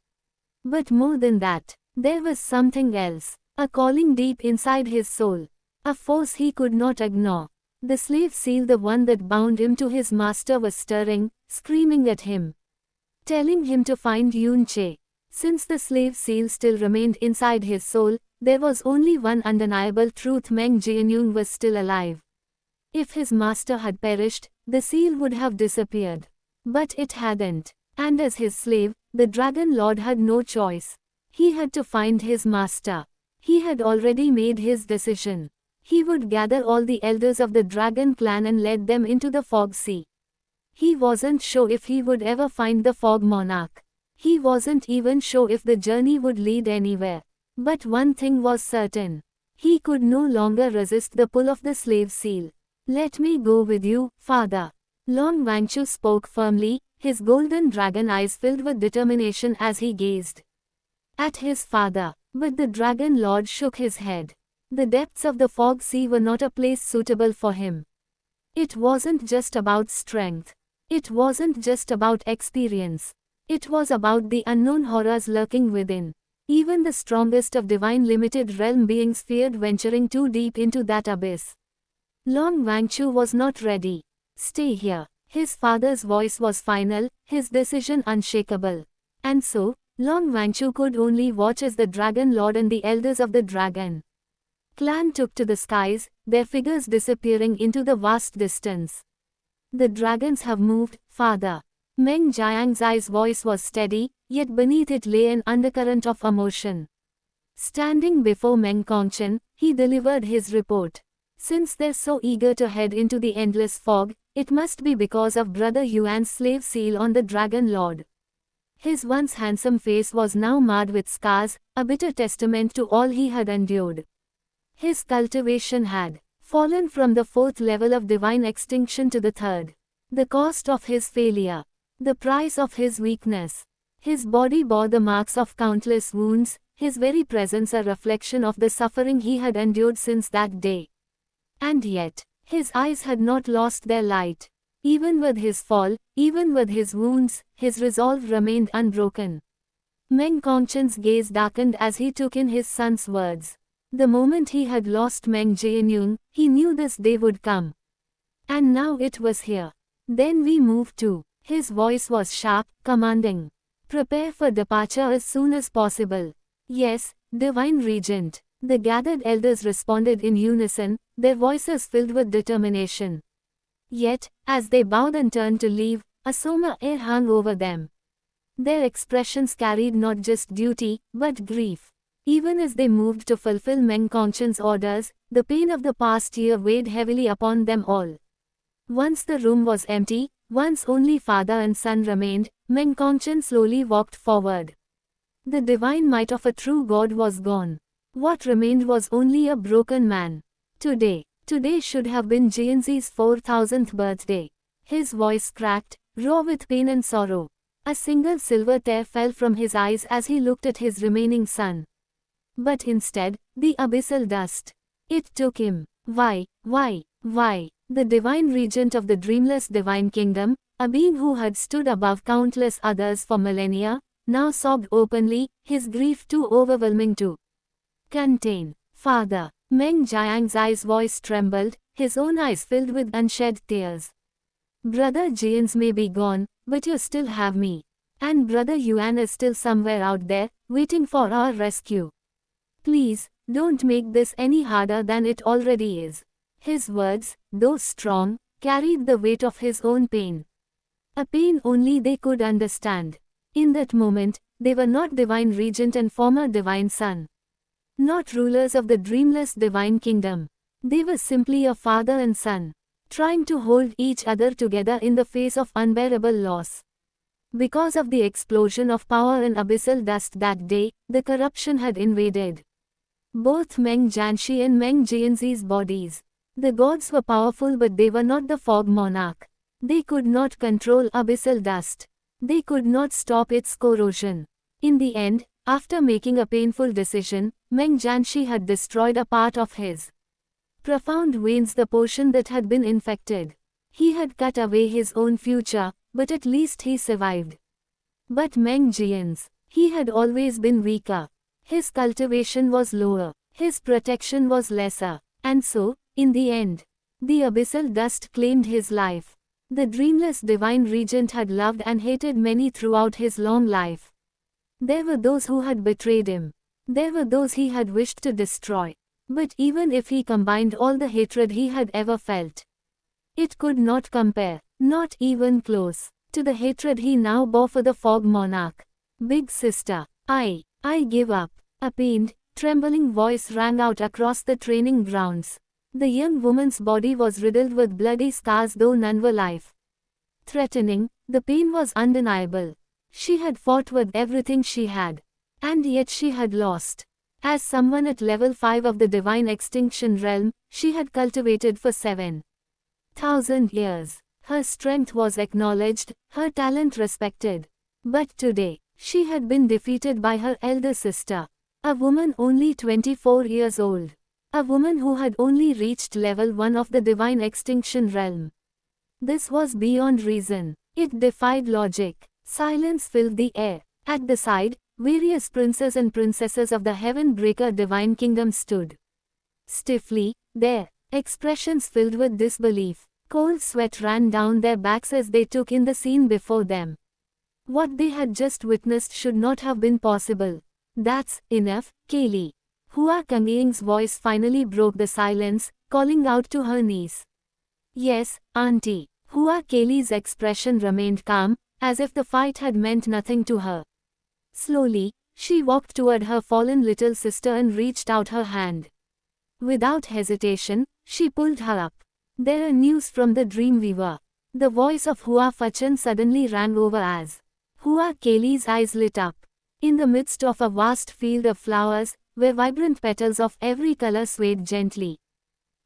But more than that, there was something else, a calling deep inside his soul, a force he could not ignore. The slave seal, the one that bound him to his master, was stirring, screaming at him, telling him to find Yun Che. Since the slave seal still remained inside his soul, there was only one undeniable truth: Meng Jianyong was still alive. If his master had perished, the seal would have disappeared. But it hadn't. And as his slave, the Dragon Lord had no choice. He had to find his master. He had already made his decision. He would gather all the elders of the Dragon Clan and lead them into the Fog Sea. He wasn't sure if he would ever find the Fog Monarch. He wasn't even sure if the journey would lead anywhere. But one thing was certain. He could no longer resist the pull of the slave seal. "Let me go with you, father." Long Wangchu spoke firmly, his golden dragon eyes filled with determination as he gazed at his father. But the Dragon Lord shook his head. The depths of the Fog Sea were not a place suitable for him. It wasn't just about strength. It wasn't just about experience. It was about the unknown horrors lurking within. Even the strongest of divine limited realm beings feared venturing too deep into that abyss. Long Wangchu was not ready. "Stay here." His father's voice was final, his decision unshakable. And so, Long Wangchu could only watch as the Dragon Lord and the elders of the Dragon Clan took to the skies, their figures disappearing into the vast distance. "The dragons have moved, father." Meng Jianyong's voice was steady, yet beneath it lay an undercurrent of emotion. Standing before Meng Kongchen, he delivered his report. Since they're so eager to head into the endless fog, it must be because of Brother Yuan's slave seal on the Dragon Lord. His once handsome face was now marred with scars, a bitter testament to all he had endured. His cultivation had fallen from the 4th level of divine extinction to the 3rd. The cost of his failure. The price of his weakness. His body bore the marks of countless wounds, his very presence a reflection of the suffering he had endured since that day. And yet, his eyes had not lost their light. Even with his fall, even with his wounds, his resolve remained unbroken. Meng Kongchen's gaze darkened as he took in his son's words. The moment he had lost Meng Jianyong, he knew this day would come. And now it was here. "Then we move too." His voice was sharp, commanding. "Prepare for departure as soon as possible." "Yes, Divine Regent." The gathered elders responded in unison, their voices filled with determination. Yet, as they bowed and turned to leave, a somber air hung over them. Their expressions carried not just duty, but grief. Even as they moved to fulfill Meng Kongchen's orders, the pain of the past year weighed heavily upon them all. Once the room was empty, once only father and son remained, Meng Kongchen slowly walked forward. The divine might of a true god was gone. What remained was only a broken man. Today should have been Jianzi's 4000th birthday. His voice cracked, raw with pain and sorrow. A single silver tear fell from his eyes as he looked at his remaining son. But instead, the abyssal dust. It took him. Why? The divine regent of the dreamless divine kingdom, a being who had stood above countless others for millennia, now sobbed openly, his grief too overwhelming to contain. "Father." Meng Jianyong's voice trembled, his own eyes filled with unshed tears. "Brother Jian's may be gone, but you still have me. And Brother Yuan is still somewhere out there, waiting for our rescue. Please, don't make this any harder than it already is." His words, though strong, carried the weight of his own pain. A pain only they could understand. In that moment, they were not divine regent and former divine son. Not rulers of the dreamless divine kingdom. They were simply a father and son, trying to hold each other together in the face of unbearable loss. Because of the explosion of power in abyssal dust that day, the corruption had invaded both Meng Jianxi and Meng Jianzi's bodies. The gods were powerful, but they were not the fog monarch. They could not control abyssal dust. They could not stop its corrosion. In the end, after making a painful decision, Meng Jianxi had destroyed a part of his profound veins, the portion that had been infected. He had cut away his own future, but at least he survived. But Meng Jian's, he had always been weaker. His cultivation was lower. His protection was lesser. And so, in the end, the abyssal dust claimed his life. The dreamless divine regent had loved and hated many throughout his long life. There were those who had betrayed him. There were those he had wished to destroy. But even if he combined all the hatred he had ever felt, it could not compare, not even close, to the hatred he now bore for the fog monarch. Big sister, I give up. A pained, trembling voice rang out across the training grounds. The young woman's body was riddled with bloody scars, though none were life-threatening. The pain was undeniable. She had fought with everything she had. And yet she had lost. As someone at level 5 of the divine extinction realm, she had cultivated for 7,000 years. Her strength was acknowledged, her talent respected. But today, she had been defeated by her elder sister. A woman only 24 years old. A woman who had only reached level 1 of the divine extinction realm. This was beyond reason. It defied logic. Silence filled the air. At the side, various princes and princesses of the Heaven-Breaker divine kingdom stood stiffly, their expressions filled with disbelief. Cold sweat ran down their backs as they took in the scene before them. What they had just witnessed should not have been possible. That's enough, Kaylee. Hua Kangying's voice finally broke the silence, calling out to her niece. Yes, auntie. Hua Kaylee's expression remained calm, as if the fight had meant nothing to her. Slowly, she walked toward her fallen little sister and reached out her hand. Without hesitation, she pulled her up. There are news from the Dreamweaver. The voice of Hua Fachan suddenly rang over as Hua Kaylee's eyes lit up. In the midst of a vast field of flowers, where vibrant petals of every color swayed gently.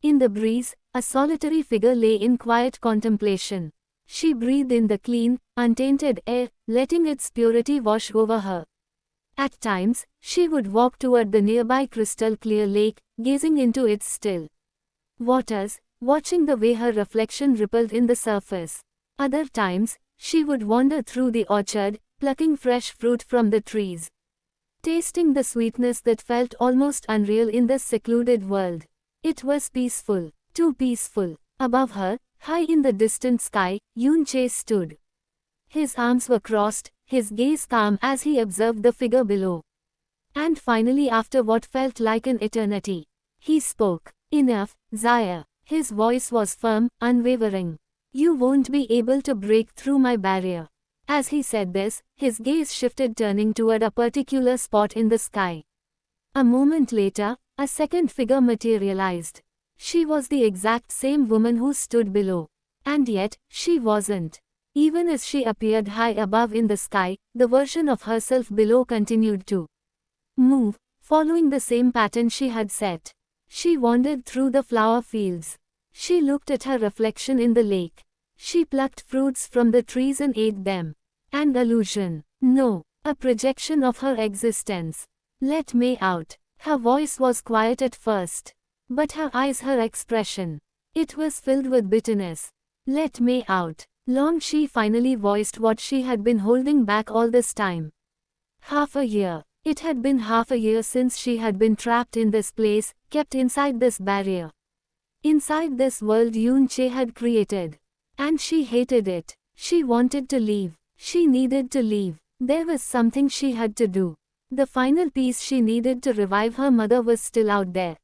In the breeze, a solitary figure lay in quiet contemplation. She breathed in the clean, untainted air, letting its purity wash over her. At times, she would walk toward the nearby crystal-clear lake, gazing into its still waters, watching the way her reflection rippled in the surface. Other times, she would wander through the orchard, plucking fresh fruit from the trees, tasting the sweetness that felt almost unreal in this secluded world. It was peaceful, too peaceful. Above her, high in the distant sky, Yun Che stood. His arms were crossed, his gaze calm as he observed the figure below. And finally, after what felt like an eternity, he spoke. Enough, Zaya. His voice was firm, unwavering. You won't be able to break through my barrier. As he said this, his gaze shifted, turning toward a particular spot in the sky. A moment later, a second figure materialized. She was the exact same woman who stood below. And yet, she wasn't. Even as she appeared high above in the sky, the version of herself below continued to move, following the same pattern she had set. She wandered through the flower fields. She looked at her reflection in the lake. She plucked fruits from the trees and ate them. An illusion. No, a projection of her existence. Let me out. Her voice was quiet at first. But her eyes, her expression. It was filled with bitterness. Let me out. Long she finally voiced what she had been holding back all this time. Half a year. It had been half a year since she had been trapped in this place, kept inside this barrier. Inside this world Yun Che had created. And she hated it. She wanted to leave. She needed to leave. There was something she had to do. The final piece she needed to revive her mother was still out there.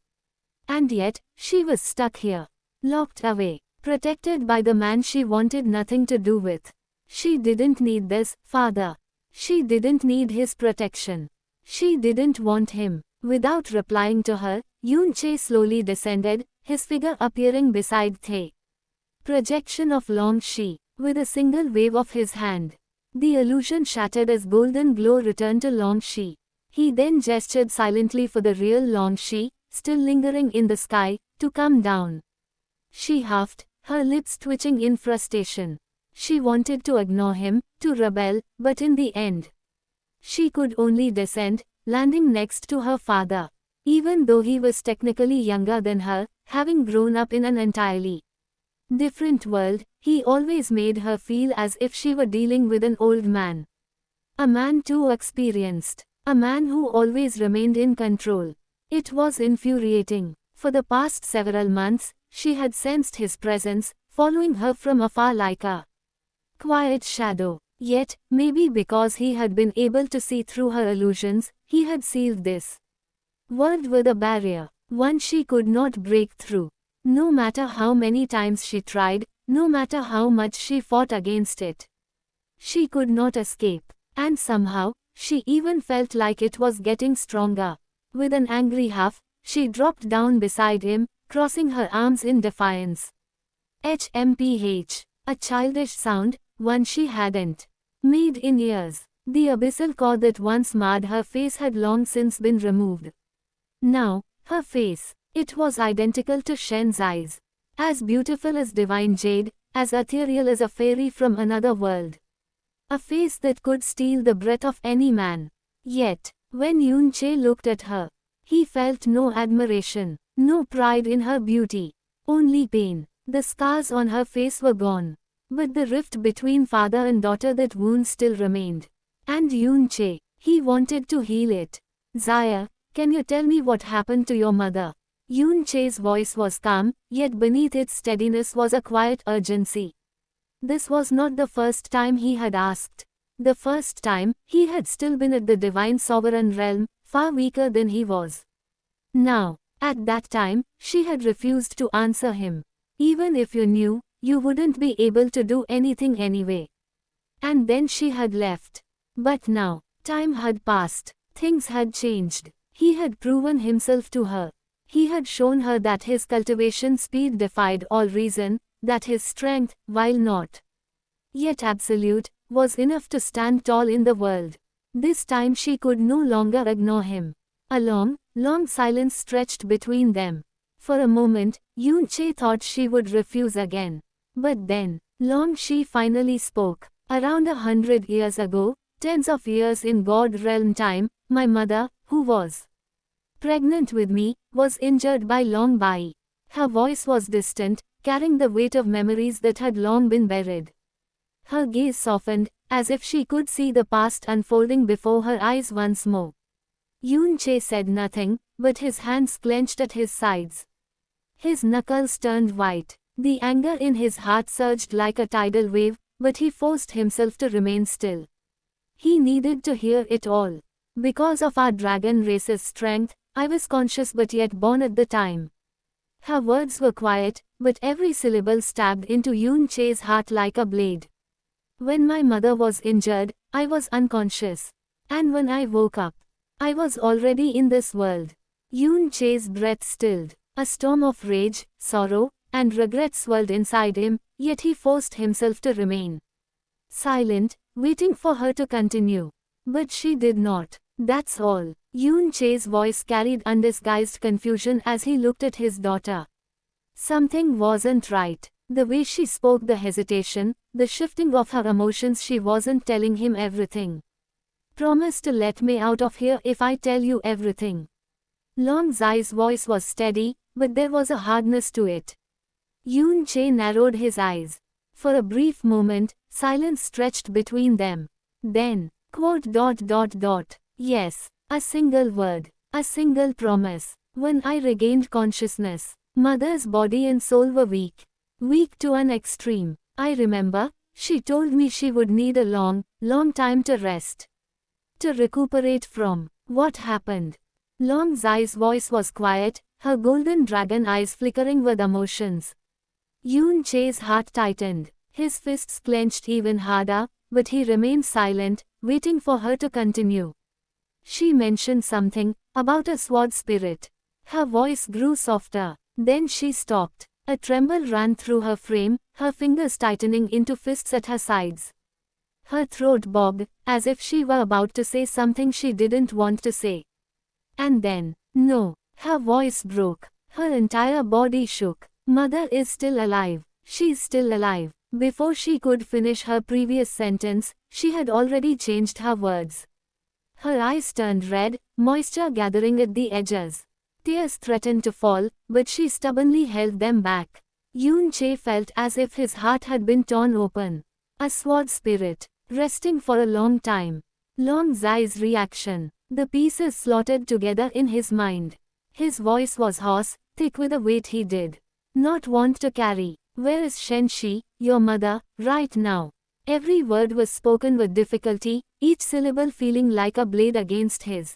And yet, she was stuck here. Locked away. Protected by the man she wanted nothing to do with. She didn't need this father. She didn't need his protection. She didn't want him. Without replying to her, Yun Che slowly descended, his figure appearing beside Thay. Projection of Long Shi. With a single wave of his hand, The illusion shattered as golden glow returned to Long Shi. He then gestured silently for the real Long Shi, still lingering in the sky, to come down. She huffed, her lips twitching in frustration. She wanted to ignore him, to rebel, but in the end, she could only descend, landing next to her father. Even though he was technically younger than her, having grown up in an entirely different world, he always made her feel as if she were dealing with an old man. A man too experienced. A man who always remained in control. It was infuriating. For the past several months, she had sensed his presence, following her from afar like a quiet shadow. Yet, maybe because he had been able to see through her illusions, he had sealed this world with a barrier, one she could not break through. No matter how many times she tried, no matter how much she fought against it, she could not escape. And somehow, she even felt like it was getting stronger. With an angry huff, she dropped down beside him, crossing her arms in defiance. HMPH. A childish sound, one she hadn't made in years. The abyssal core that once marred her face had long since been removed. Now, her face, it was identical to Shen's eyes. As beautiful as divine jade, as ethereal as a fairy from another world. A face that could steal the breath of any man. Yet, when Yun Che looked at her, he felt no admiration, no pride in her beauty, only pain. The scars on her face were gone. But the rift between father and daughter, that wound still remained. And Yun Che, he wanted to heal it. Zaya, can you tell me what happened to your mother? Yun Che's voice was calm, yet beneath its steadiness was a quiet urgency. This was not the first time he had asked. The first time, he had still been at the divine sovereign realm, far weaker than he was. Now, at that time, she had refused to answer him. Even if you knew, you wouldn't be able to do anything anyway. And then she had left. But now, time had passed. Things had changed. He had proven himself to her. He had shown her that his cultivation speed defied all reason, that his strength, while not yet absolute, was enough to stand tall in the world. This time she could no longer ignore him. A long, long silence stretched between them. For a moment, Yun Che thought she would refuse again. But then, Long Shi finally spoke. Around 100 years ago, tens of years in God realm time, my mother, who was pregnant with me, was injured by Long Bai. Her voice was distant, carrying the weight of memories that had long been buried. Her gaze softened, as if she could see the past unfolding before her eyes once more. Yun Che said nothing, but his hands clenched at his sides. His knuckles turned white. The anger in his heart surged like a tidal wave, but he forced himself to remain still. He needed to hear it all. Because of our dragon race's strength, I was conscious but yet born at the time. Her words were quiet, but every syllable stabbed into Yun Che's heart like a blade. When my mother was injured, I was unconscious. And when I woke up, I was already in this world. Yun Che's breath stilled. A storm of rage, sorrow, and regret swirled inside him, yet he forced himself to remain silent, waiting for her to continue. But she did not. That's all. Yun Che's voice carried undisguised confusion as he looked at his daughter. Something wasn't right. The way she spoke, the hesitation, the shifting of her emotions. She wasn't telling him everything. Promise to let me out of here if I tell you everything. Long Zai's voice was steady, but there was a hardness to it. Yun Che narrowed his eyes. For a brief moment, silence stretched between them. Then, Yes, a single word, a single promise. When I regained consciousness, mother's body and soul were weak. Weak to an extreme. I remember, she told me she would need a long, long time to rest. To recuperate from what happened. Long Zai's voice was quiet, her golden dragon eyes flickering with emotions. Yun Che's heart tightened. His fists clenched even harder, but he remained silent, waiting for her to continue. She mentioned something about a sword spirit. Her voice grew softer. Then she stopped. A tremble ran through her frame, her fingers tightening into fists at her sides. Her throat bobbed, as if she were about to say something she didn't want to say. And then, no, her voice broke. Her entire body shook. Mother is still alive. She's still alive. Before she could finish her previous sentence, she had already changed her words. Her eyes turned red, moisture gathering at the edges. Tears threatened to fall, but she stubbornly held them back. Yoon Che felt as if his heart had been torn open. A sword spirit, resting for a long time. Long Zai's reaction. The pieces slotted together in his mind. His voice was hoarse, thick with a weight he did not want to carry. Where is Shen Shi, your mother, right now? Every word was spoken with difficulty, each syllable feeling like a blade against his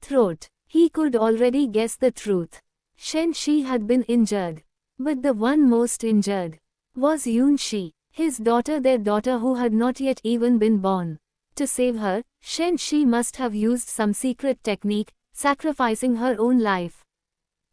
throat. He could already guess the truth. Shen Shi had been injured. But the one most injured was Yoon Shi, his daughter, their daughter who had not yet even been born. To save her, Shen Shi must have used some secret technique, sacrificing her own life.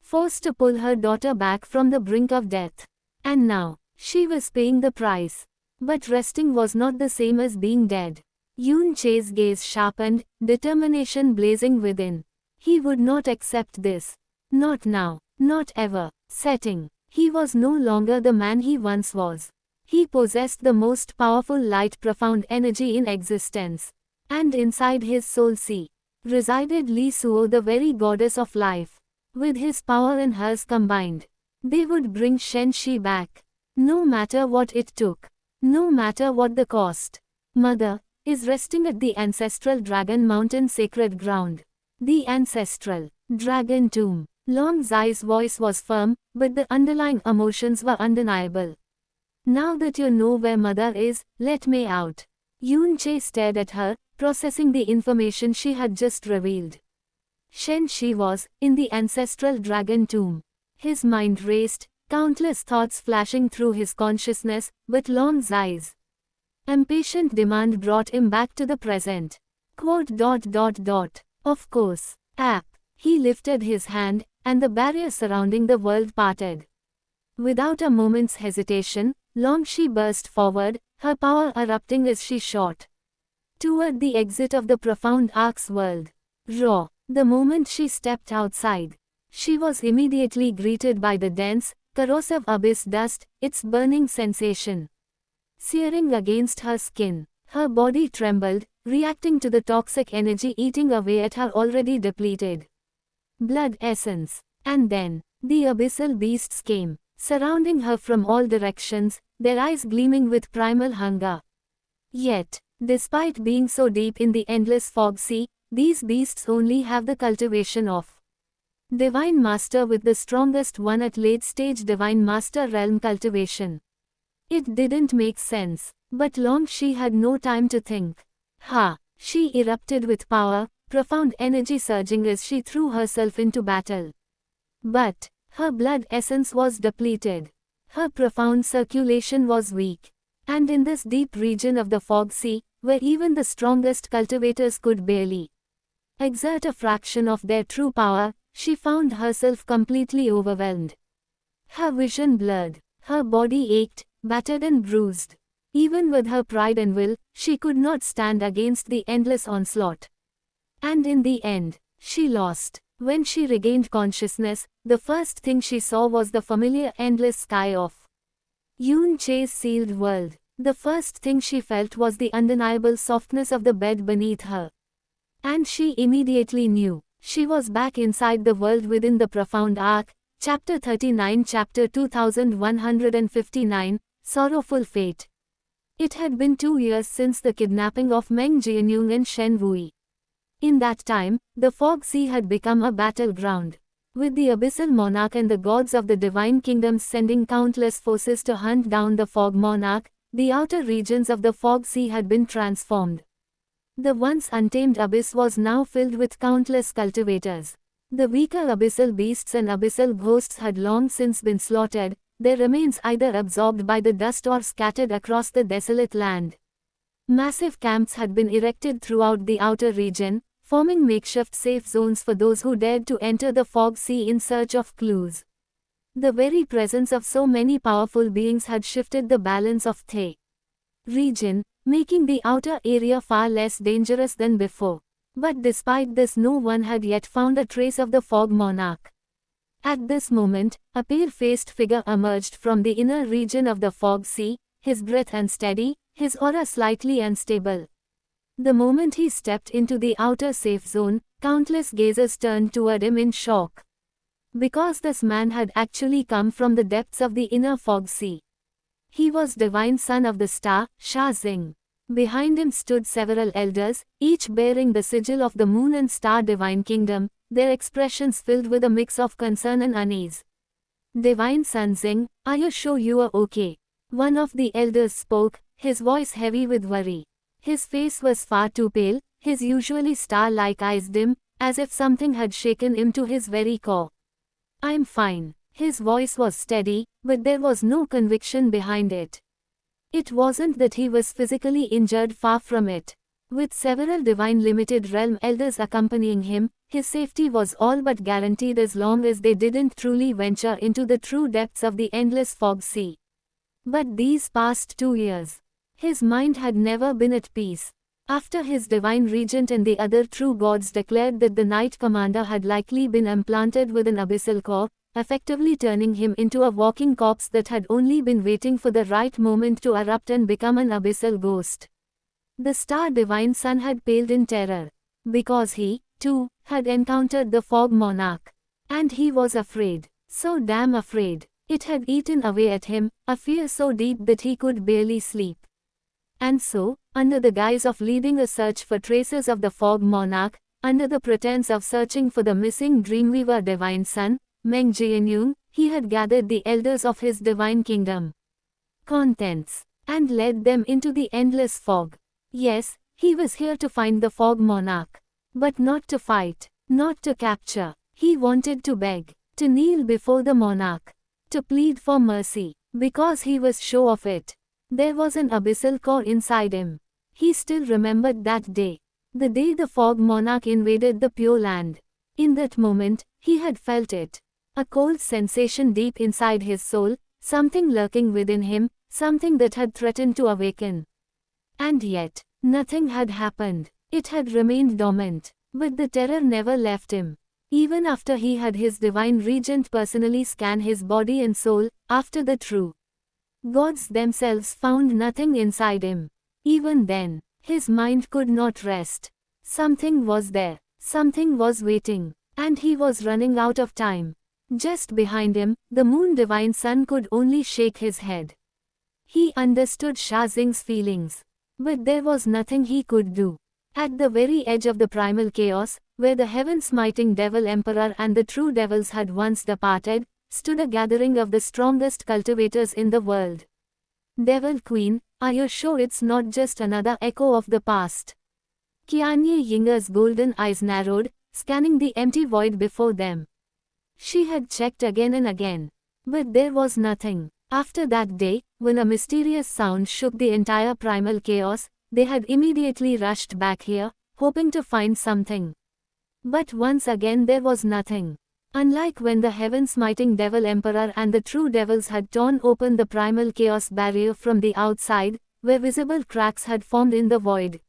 Forced to pull her daughter back from the brink of death. And now, she was paying the price. But resting was not the same as being dead. Yoon Che's gaze sharpened, determination blazing within. He would not accept this. Not now, not ever. Setting. He was no longer the man he once was. He possessed the most powerful light, profound energy in existence. And inside his soul sea resided Lee Suo, the very goddess of life. With his power and hers combined, they would bring Shen Shi back. No matter what it took. No matter what the cost. Mother is resting at the ancestral Dragon Mountain sacred ground. The ancestral Dragon Tomb. Long Zai's voice was firm, but the underlying emotions were undeniable. Now that you know where mother is, let me out. Yoon Che stared at her, processing the information she had just revealed. Shen Shi was in the ancestral Dragon Tomb. His mind raced, countless thoughts flashing through his consciousness, but Long Zai's impatient demand brought him back to the present. Of course. He lifted his hand, and the barrier surrounding the world parted. Without a moment's hesitation, Long Shi burst forward, her power erupting as she shot toward the exit of the profound Ark's world. Raw. The moment she stepped outside, she was immediately greeted by the dense, corrosive abyss dust, its burning sensation searing against her skin. Her body trembled, reacting to the toxic energy eating away at her already depleted blood essence. And then, the abyssal beasts came, surrounding her from all directions, their eyes gleaming with primal hunger. Yet, despite being so deep in the endless fog sea, these beasts only have the cultivation of Divine Master, with the strongest one at late-stage Divine Master realm cultivation. It didn't make sense, but Long Shi had no time to think. She erupted with power, profound energy surging as she threw herself into battle. But her blood essence was depleted. Her profound circulation was weak. And in this deep region of the fog sea, where even the strongest cultivators could barely exert a fraction of their true power, she found herself completely overwhelmed. Her vision blurred. Her body ached, battered and bruised. Even with her pride and will, she could not stand against the endless onslaught. And in the end, she lost. When she regained consciousness, the first thing she saw was the familiar endless sky of Yoon Che's sealed world. The first thing she felt was the undeniable softness of the bed beneath her. And she immediately knew. She was back inside the world within the profound arc. Chapter 39, Chapter 2159, Sorrowful Fate. It had been 2 years since the kidnapping of Meng Jianyong and Shen Wui. In that time, the Fog Sea had become a battleground. With the Abyssal Monarch and the gods of the Divine Kingdoms sending countless forces to hunt down the Fog Monarch, the outer regions of the Fog Sea had been transformed. The once untamed abyss was now filled with countless cultivators. The weaker abyssal beasts and abyssal ghosts had long since been slaughtered, their remains either absorbed by the dust or scattered across the desolate land. Massive camps had been erected throughout the outer region, forming makeshift safe zones for those who dared to enter the Fog Sea in search of clues. The very presence of so many powerful beings had shifted the balance of the region, making the outer area far less dangerous than before. But despite this, no one had yet found a trace of the fog monarch. At this moment, a pale-faced figure emerged from the inner region of the fog sea, his breath unsteady, his aura slightly unstable. The moment he stepped into the outer safe zone, countless gazers turned toward him in shock. Because this man had actually come from the depths of the inner fog sea. He was divine son of the star, Sha Xing. Behind him stood several elders, each bearing the sigil of the moon and star divine kingdom, their expressions filled with a mix of concern and unease. Divine Son Xing, are you sure you are okay? One of the elders spoke, his voice heavy with worry. His face was far too pale, his usually star-like eyes dim, as if something had shaken him to his very core. I'm fine. His voice was steady, but there was no conviction behind it. It wasn't that he was physically injured, far from it. With several divine limited realm elders accompanying him, his safety was all but guaranteed as long as they didn't truly venture into the true depths of the endless fog sea. But these past 2 years, his mind had never been at peace. After his divine regent and the other true gods declared that the Knight Commander had likely been implanted with an abyssal core, effectively turning him into a walking corpse that had only been waiting for the right moment to erupt and become an abyssal ghost. The star divine son had paled in terror. Because he, too, had encountered the fog monarch. And he was afraid. So damn afraid. It had eaten away at him, a fear so deep that he could barely sleep. And so, under the guise of leading a search for traces of the fog monarch, under the pretense of searching for the missing Dreamweaver divine son, Meng Jianyun, he had gathered the elders of his divine kingdom. Contents. And led them into the endless fog. Yes, he was here to find the fog monarch. But not to fight, not to capture. He wanted to beg, to kneel before the monarch, to plead for mercy, because he was sure of it. There was an abyssal core inside him. He still remembered that day. The day the fog monarch invaded the Pure Land. In that moment, he had felt it. A cold sensation deep inside his soul, something lurking within him, something that had threatened to awaken. And yet, nothing had happened. It had remained dormant. But the terror never left him. Even after he had his divine regent personally scan his body and soul, after the true gods themselves found nothing inside him. Even then, his mind could not rest. Something was there. Something was waiting. And he was running out of time. Just behind him, the moon divine son could only shake his head. He understood Sha Xing's feelings. But there was nothing he could do. At the very edge of the primal chaos, where the heaven-smiting devil emperor and the true devils had once departed, stood a gathering of the strongest cultivators in the world. Devil Queen, are you sure it's not just another echo of the past? Qianye Yinger's golden eyes narrowed, scanning the empty void before them. She had checked again and again. But there was nothing. After that day, when a mysterious sound shook the entire primal chaos, they had immediately rushed back here, hoping to find something. But once again there was nothing. Unlike when the heaven-smiting devil emperor and the true devils had torn open the primal chaos barrier from the outside, where visible cracks had formed in the void.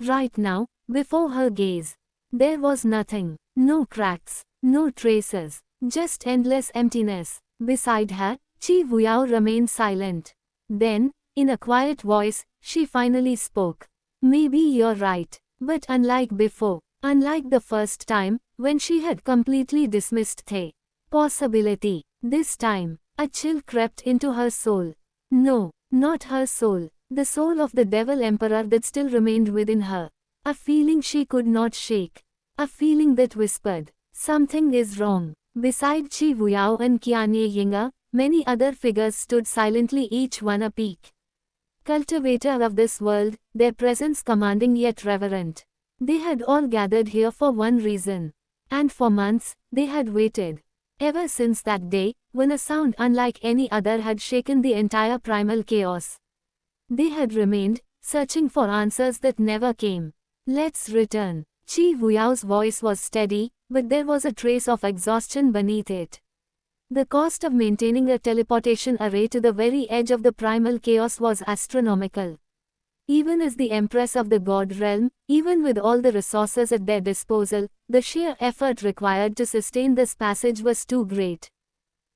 Right now, before her gaze, there was nothing. No cracks, no traces, just endless emptiness. Beside her, Qi Wuyao remained silent. Then, in a quiet voice, she finally spoke. Maybe you're right. But unlike before, unlike the first time, when she had completely dismissed the possibility, this time, a chill crept into her soul. No, not her soul. The soul of the devil emperor that still remained within her. A feeling she could not shake. A feeling that whispered, something is wrong. Beside Qi Wuyao and Qianye Yinger, many other figures stood silently, each one a peak cultivator of this world, their presence commanding yet reverent. They had all gathered here for one reason. And for months, they had waited. Ever since that day, when a sound unlike any other had shaken the entire primal chaos. They had remained, searching for answers that never came. Let's return. Qi Wuyao's voice was steady, but there was a trace of exhaustion beneath it. The cost of maintaining a teleportation array to the very edge of the primal chaos was astronomical. Even as the empress of the god realm, even with all the resources at their disposal, the sheer effort required to sustain this passage was too great.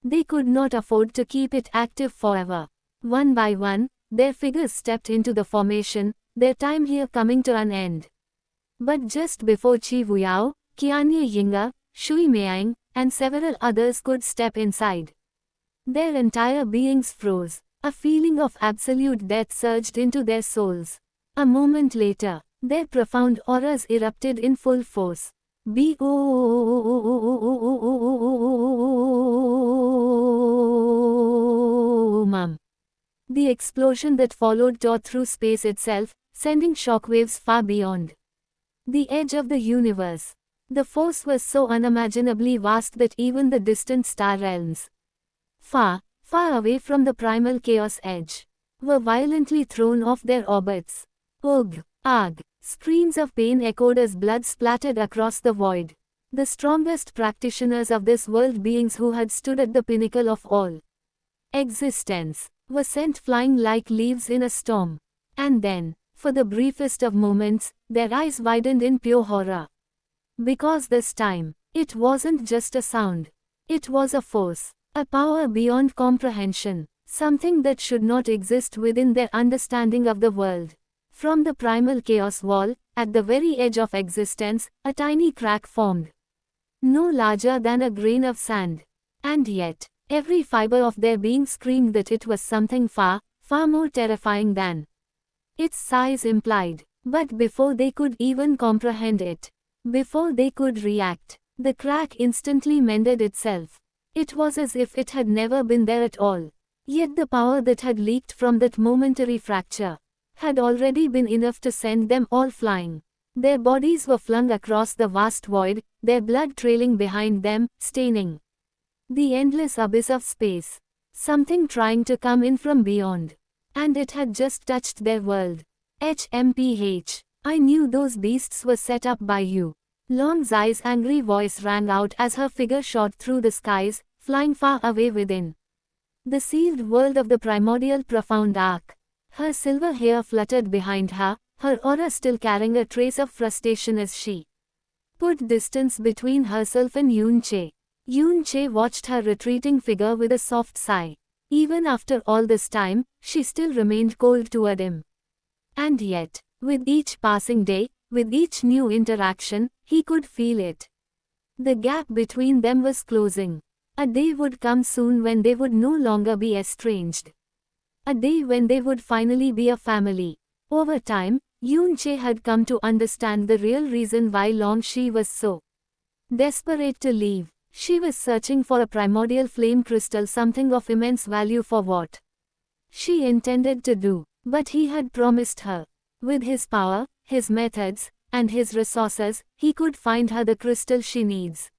They could not afford to keep it active forever. One by one, their figures stepped into the formation, their time here coming to an end. But just before Chi Wuyao, Qianye Yinga, Shui Meiyang, and several others could step inside, their entire beings froze. A feeling of absolute death surged into their souls. A moment later, their profound auras erupted in full force. Boom! The explosion that followed tore through space itself, sending shockwaves far beyond the edge of the universe. The force was so unimaginably vast that even the distant star realms, far away from the primal chaos edge, were violently thrown off their orbits. Ugh! Ugh! Screams of pain echoed as blood splattered across the void. The strongest practitioners of this world, beings who had stood at the pinnacle of all existence, were sent flying like leaves in a storm. And then, for the briefest of moments, their eyes widened in pure horror. Because this time, it wasn't just a sound. It was a force. A power beyond comprehension, something that should not exist within their understanding of the world. From the primal chaos wall, at the very edge of existence, a tiny crack formed. No larger than a grain of sand. And yet, every fiber of their being screamed that it was something far more terrifying than its size implied. But before they could even comprehend it, before they could react, the crack instantly mended itself. It was as if it had never been there at all. Yet the power that had leaked from that momentary fracture had already been enough to send them all flying. Their bodies were flung across the vast void, their blood trailing behind them, staining the endless abyss of space. Something trying to come in from beyond. And it had just touched their world. HMPH. I knew those beasts were set up by you. Long Zai's angry voice rang out as her figure shot through the skies, flying far away within the sealed world of the primordial profound arc. Her silver hair fluttered behind her, her aura still carrying a trace of frustration as she put distance between herself and Yun Che. Yun Che watched her retreating figure with a soft sigh. Even after all this time, she still remained cold toward him. And yet, with each passing day, with each new interaction, he could feel it. The gap between them was closing. A day would come soon when they would no longer be estranged. A day when they would finally be a family. Over time, Yun Che had come to understand the real reason why Long Shi was so desperate to leave. She was searching for a primordial flame crystal, something of immense value for what she intended to do. But he had promised her. With his power, his methods, and his resources, he could find her the crystal she needs.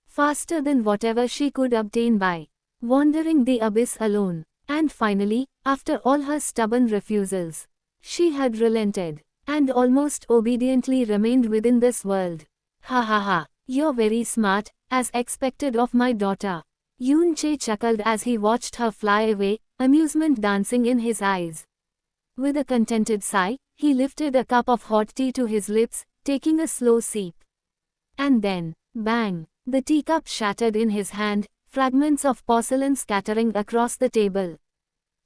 Faster than whatever she could obtain by wandering the abyss alone. And finally, after all her stubborn refusals, she had relented, and almost obediently remained within this world. Ha ha ha, you're very smart, as expected of my daughter. Yun Che chuckled as he watched her fly away, amusement dancing in his eyes. With a contented sigh, he lifted a cup of hot tea to his lips, taking a slow sip. And then, bang, the teacup shattered in his hand, fragments of porcelain scattering across the table.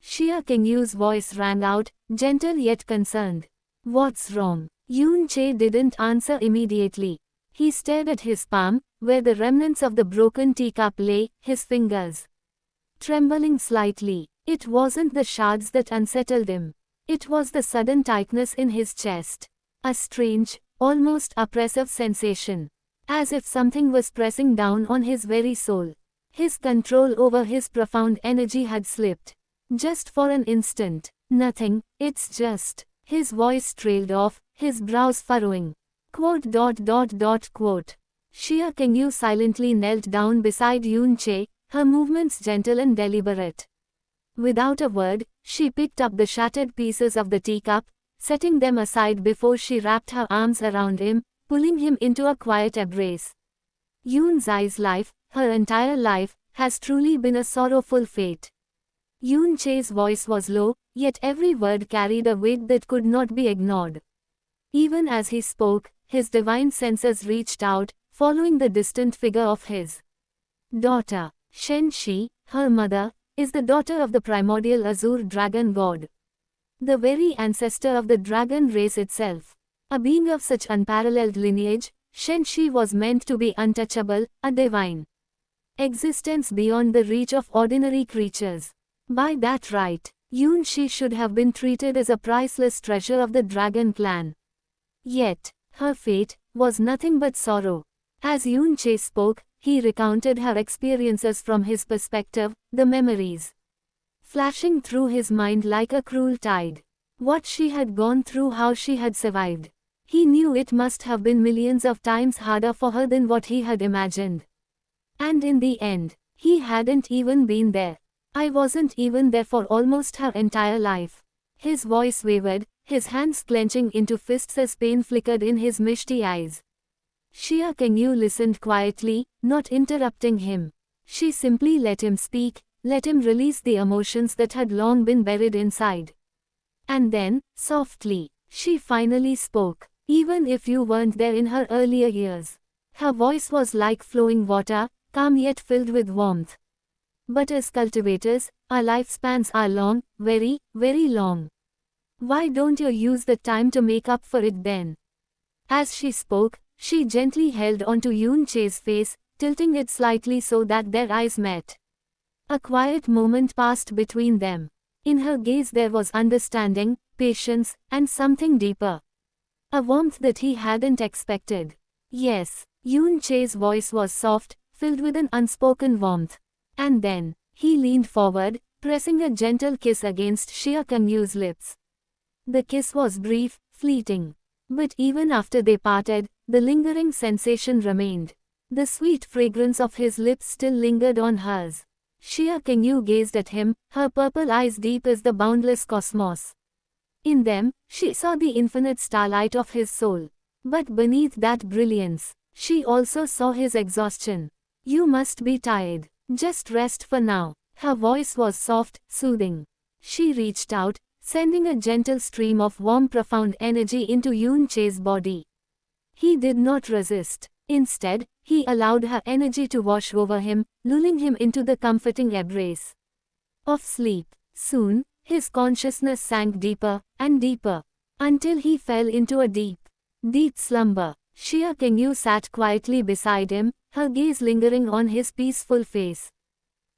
Xia Qingyu's voice rang out, gentle yet concerned. What's wrong? Yun Che didn't answer immediately. He stared at his palm, where the remnants of the broken teacup lay, his fingers trembling slightly. It wasn't the shards that unsettled him. It was the sudden tightness in his chest. A strange, almost oppressive sensation. As if something was pressing down on his very soul. His control over his profound energy had slipped. Just for an instant. Nothing, it's just. His voice trailed off, his brows furrowing. Quote. Xia Qingyu silently knelt down beside Yun Che, her movements gentle and deliberate. Without a word, she picked up the shattered pieces of the teacup, setting them aside before she wrapped her arms around him, pulling him into a quiet embrace. Yun Zai's life, her entire life, has truly been a sorrowful fate. Yoon Che's voice was low, yet every word carried a weight that could not be ignored. Even as he spoke, his divine senses reached out, following the distant figure of his daughter. Shen Shi, her mother, is the daughter of the primordial azure dragon god. The very ancestor of the dragon race itself. A being of such unparalleled lineage, Shen Shi was meant to be untouchable, a divine existence beyond the reach of ordinary creatures. By that right, Yoon Shi should have been treated as a priceless treasure of the dragon clan. Yet, her fate was nothing but sorrow. As Yoon Che spoke, he recounted her experiences from his perspective, the memories flashing through his mind like a cruel tide. What she had gone through, how she had survived. He knew it must have been millions of times harder for her than what he had imagined. And in the end, he hadn't even been there. I wasn't even there for almost her entire life. His voice wavered, his hands clenching into fists as pain flickered in his misty eyes. Xia Kengyu listened quietly, not interrupting him. She simply let him speak, let him release the emotions that had long been buried inside. And then, softly, she finally spoke. Even if you weren't there in her earlier years. Her voice was like flowing water, calm yet filled with warmth. But as cultivators, our lifespans are long, very, very long. Why don't you use the time to make up for it then? As she spoke, she gently held onto Yoon Che's face, tilting it slightly so that their eyes met. A quiet moment passed between them. In her gaze there was understanding, patience, and something deeper. A warmth that he hadn't expected. Yes, Yoon Che's voice was soft, filled with an unspoken warmth. And then, he leaned forward, pressing a gentle kiss against Xia Kengyu's lips. The kiss was brief, fleeting. But even after they parted, the lingering sensation remained. The sweet fragrance of his lips still lingered on hers. Xia Kengyu gazed at him, her purple eyes deep as the boundless cosmos. In them, she saw the infinite starlight of his soul. But beneath that brilliance, she also saw his exhaustion. You must be tired. Just rest for now. Her voice was soft, soothing. She reached out, sending a gentle stream of warm profound energy into Yoon Che's body. He did not resist. Instead, he allowed her energy to wash over him, lulling him into the comforting embrace of sleep. Soon, his consciousness sank deeper and deeper, until he fell into a deep, deep slumber. Xia Kengyu sat quietly beside him, her gaze lingering on his peaceful face.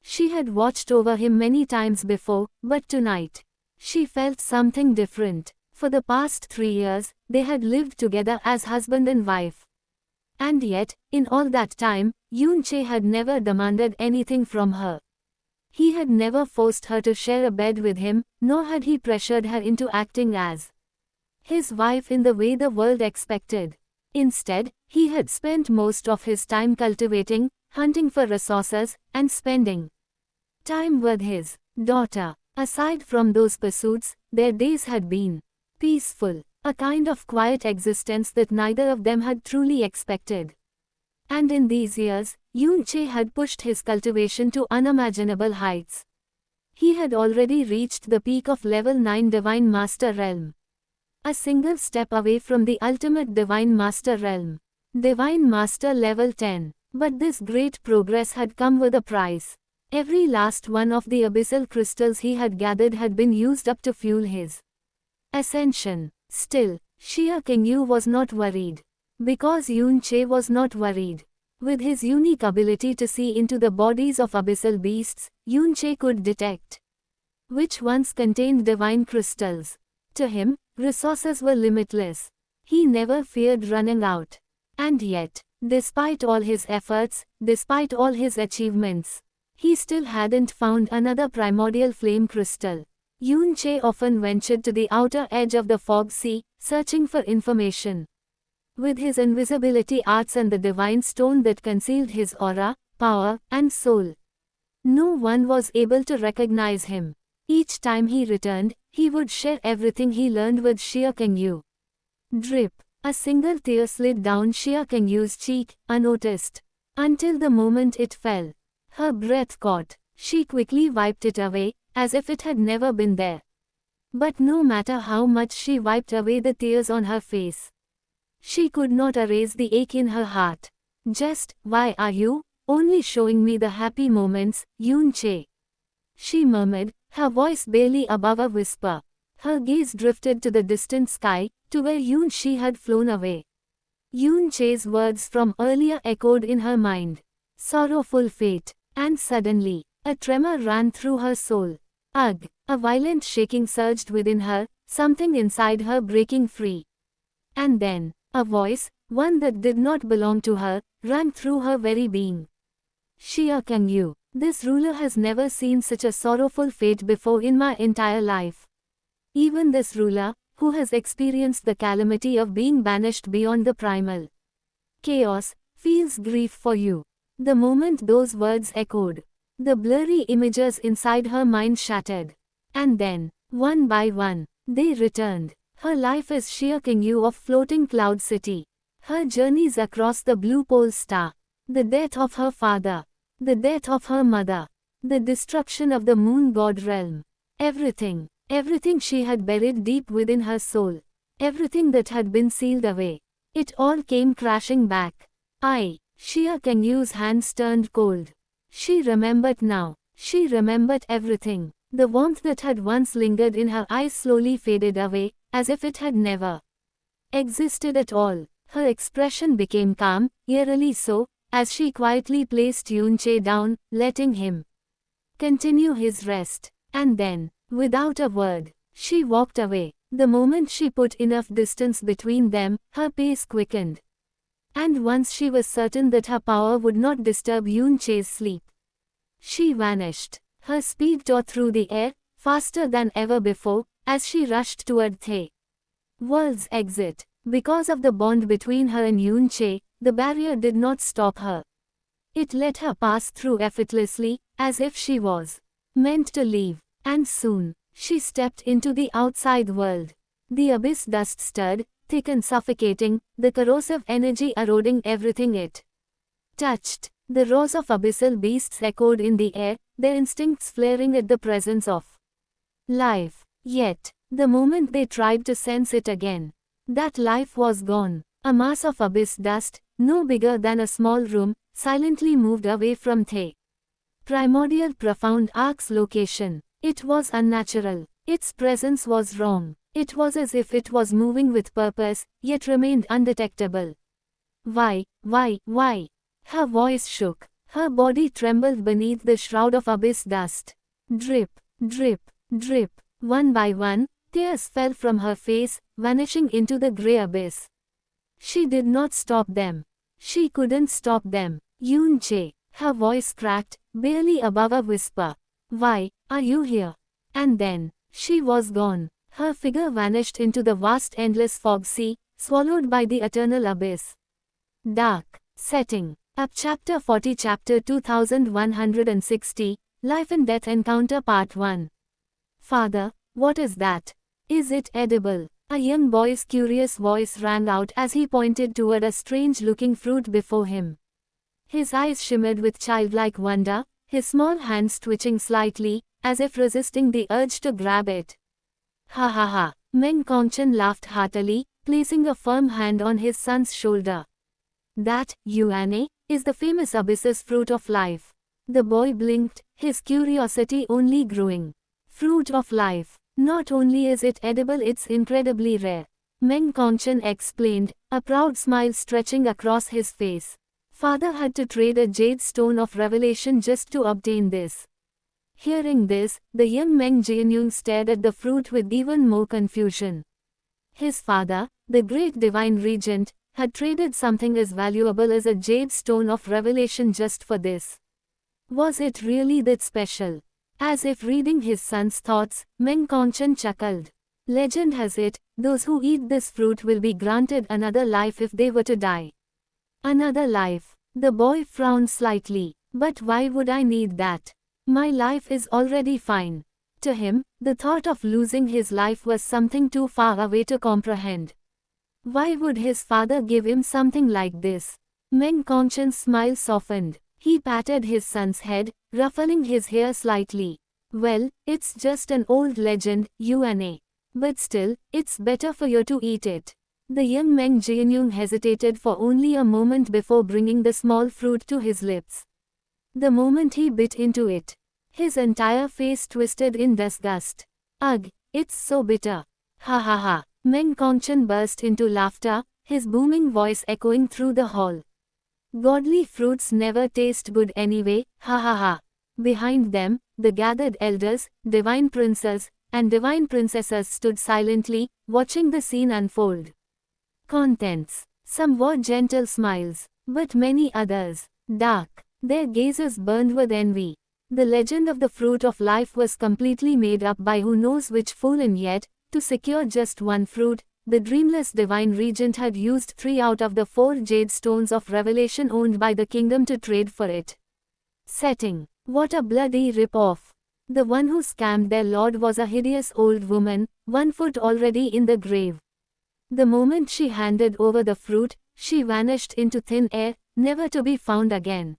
She had watched over him many times before, but tonight, she felt something different. For the past 3 years, they had lived together as husband and wife. And yet, in all that time, Yoon Che had never demanded anything from her. He had never forced her to share a bed with him, nor had he pressured her into acting as his wife in the way the world expected. Instead, he had spent most of his time cultivating, hunting for resources, and spending time with his daughter. Aside from those pursuits, their days had been peaceful, a kind of quiet existence that neither of them had truly expected. And in these years, Yoon Che had pushed his cultivation to unimaginable heights. He had already reached the peak of level 9 Divine Master Realm. A single step away from the ultimate Divine Master Realm. Divine Master level 10. But this great progress had come with a price. Every last one of the abyssal crystals he had gathered had been used up to fuel his ascension. Still, Xia Kengyu was not worried. Because Yoon Che was not worried. With his unique ability to see into the bodies of abyssal beasts, Yoon Che could detect which ones contained divine crystals. To him, resources were limitless. He never feared running out. And yet, despite all his efforts, despite all his achievements, he still hadn't found another primordial flame crystal. Yoon Che often ventured to the outer edge of the fog sea, searching for information. With his invisibility arts and the divine stone that concealed his aura, power, and soul, no one was able to recognize him. Each time he returned, he would share everything he learned with Xia Kengyu. Drip. A single tear slid down Xia Kengyu's cheek, unnoticed. Until the moment it fell. Her breath caught. She quickly wiped it away, as if it had never been there. But no matter how much she wiped away the tears on her face, she could not erase the ache in her heart. Just, why are you only showing me the happy moments, Yoon Che? She murmured, her voice barely above a whisper. Her gaze drifted to the distant sky, to where Yoon She had flown away. Yoon Che's words from earlier echoed in her mind. Sorrowful fate. And suddenly, a tremor ran through her soul. Ugh! A violent shaking surged within her, something inside her breaking free. And then, a voice, one that did not belong to her, rang through her very being. Shia Kangyu, this ruler has never seen such a sorrowful fate before in my entire life. Even this ruler, who has experienced the calamity of being banished beyond the primal chaos, feels grief for you. The moment those words echoed, the blurry images inside her mind shattered. And then, one by one, they returned. Her life as Shia Kangyu of Floating Cloud City. Her journeys across the Blue Pole Star. The death of her father. The death of her mother. The destruction of the Moon God realm. Everything. Everything she had buried deep within her soul. Everything that had been sealed away. It all came crashing back. Shia Kangyu's hands turned cold. She remembered now. She remembered everything. The warmth that had once lingered in her eyes slowly faded away, as if it had never existed at all. Her expression became calm, eerily so, as she quietly placed Yoon Che down, letting him continue his rest. And then, without a word, she walked away. The moment she put enough distance between them, her pace quickened. And once she was certain that her power would not disturb Yoon Che's sleep, she vanished. Her speed tore through the air, faster than ever before, as she rushed toward The World's exit. Because of the bond between her and Yoon Che, the barrier did not stop her. It let her pass through effortlessly, as if she was meant to leave. And soon, she stepped into the outside world. The abyss dust stirred, thick and suffocating, the corrosive energy eroding everything it touched. The roars of abyssal beasts echoed in the air, their instincts flaring at the presence of life. Yet, the moment they tried to sense it again, that life was gone. A mass of abyss dust, no bigger than a small room, silently moved away from The Primordial Profound Ark's location. It was unnatural. Its presence was wrong. It was as if it was moving with purpose, yet remained undetectable. Why? Her voice shook. Her body trembled beneath the shroud of abyss dust. Drip, drip, drip. One by one, tears fell from her face, vanishing into the grey abyss. She did not stop them. She couldn't stop them. Yoon Che. Her voice cracked, barely above a whisper. Why are you here? And then, she was gone. Her figure vanished into the vast endless fog sea, swallowed by the eternal abyss. Dark. Setting. Up Chapter 40 Chapter 2160, Life and Death Encounter Part 1. Father, what is that? Is it edible? A young boy's curious voice rang out as he pointed toward a strange-looking fruit before him. His eyes shimmered with childlike wonder, his small hands twitching slightly, as if resisting the urge to grab it. Ha ha ha. Meng Kongchen laughed heartily, placing a firm hand on his son's shoulder. That, Yuane, is the famous abyss's fruit of life. The boy blinked, his curiosity only growing. Fruit of life. Not only is it edible, it's incredibly rare. Meng Kongchen explained, a proud smile stretching across his face. Father had to trade a jade stone of revelation just to obtain this. Hearing this, the young Meng Jianyung stared at the fruit with even more confusion. His father, the great divine regent, had traded something as valuable as a jade stone of revelation just for this. Was it really that special? As if reading his son's thoughts, Meng Kongchen chuckled. Legend has it, those who eat this fruit will be granted another life if they were to die. Another life. The boy frowned slightly. But why would I need that? My life is already fine. To him, the thought of losing his life was something too far away to comprehend. Why would his father give him something like this? Meng Kongchen's smile softened. He patted his son's head, ruffling his hair slightly. Well, it's just an old legend, UNA. But still, it's better for you to eat it. The young Meng Jianyong hesitated for only a moment before bringing the small fruit to his lips. The moment he bit into it, his entire face twisted in disgust. Ugh, it's so bitter. Ha ha ha. Meng Kongchen burst into laughter, his booming voice echoing through the hall. Godly fruits never taste good anyway, ha ha ha. Behind them, the gathered elders, divine princes, and divine princesses stood silently, watching the scene unfold. Contents. Somewhat gentle smiles, but many others, dark. Their gazes burned with envy. The legend of the fruit of life was completely made up by who knows which fool, and yet, to secure just one fruit, the dreamless divine regent had used 3 out of the 4 jade stones of revelation owned by the kingdom to trade for it. Setting. What a bloody rip-off. The one who scammed their lord was a hideous old woman, 1 foot already in the grave. The moment she handed over the fruit, she vanished into thin air, never to be found again.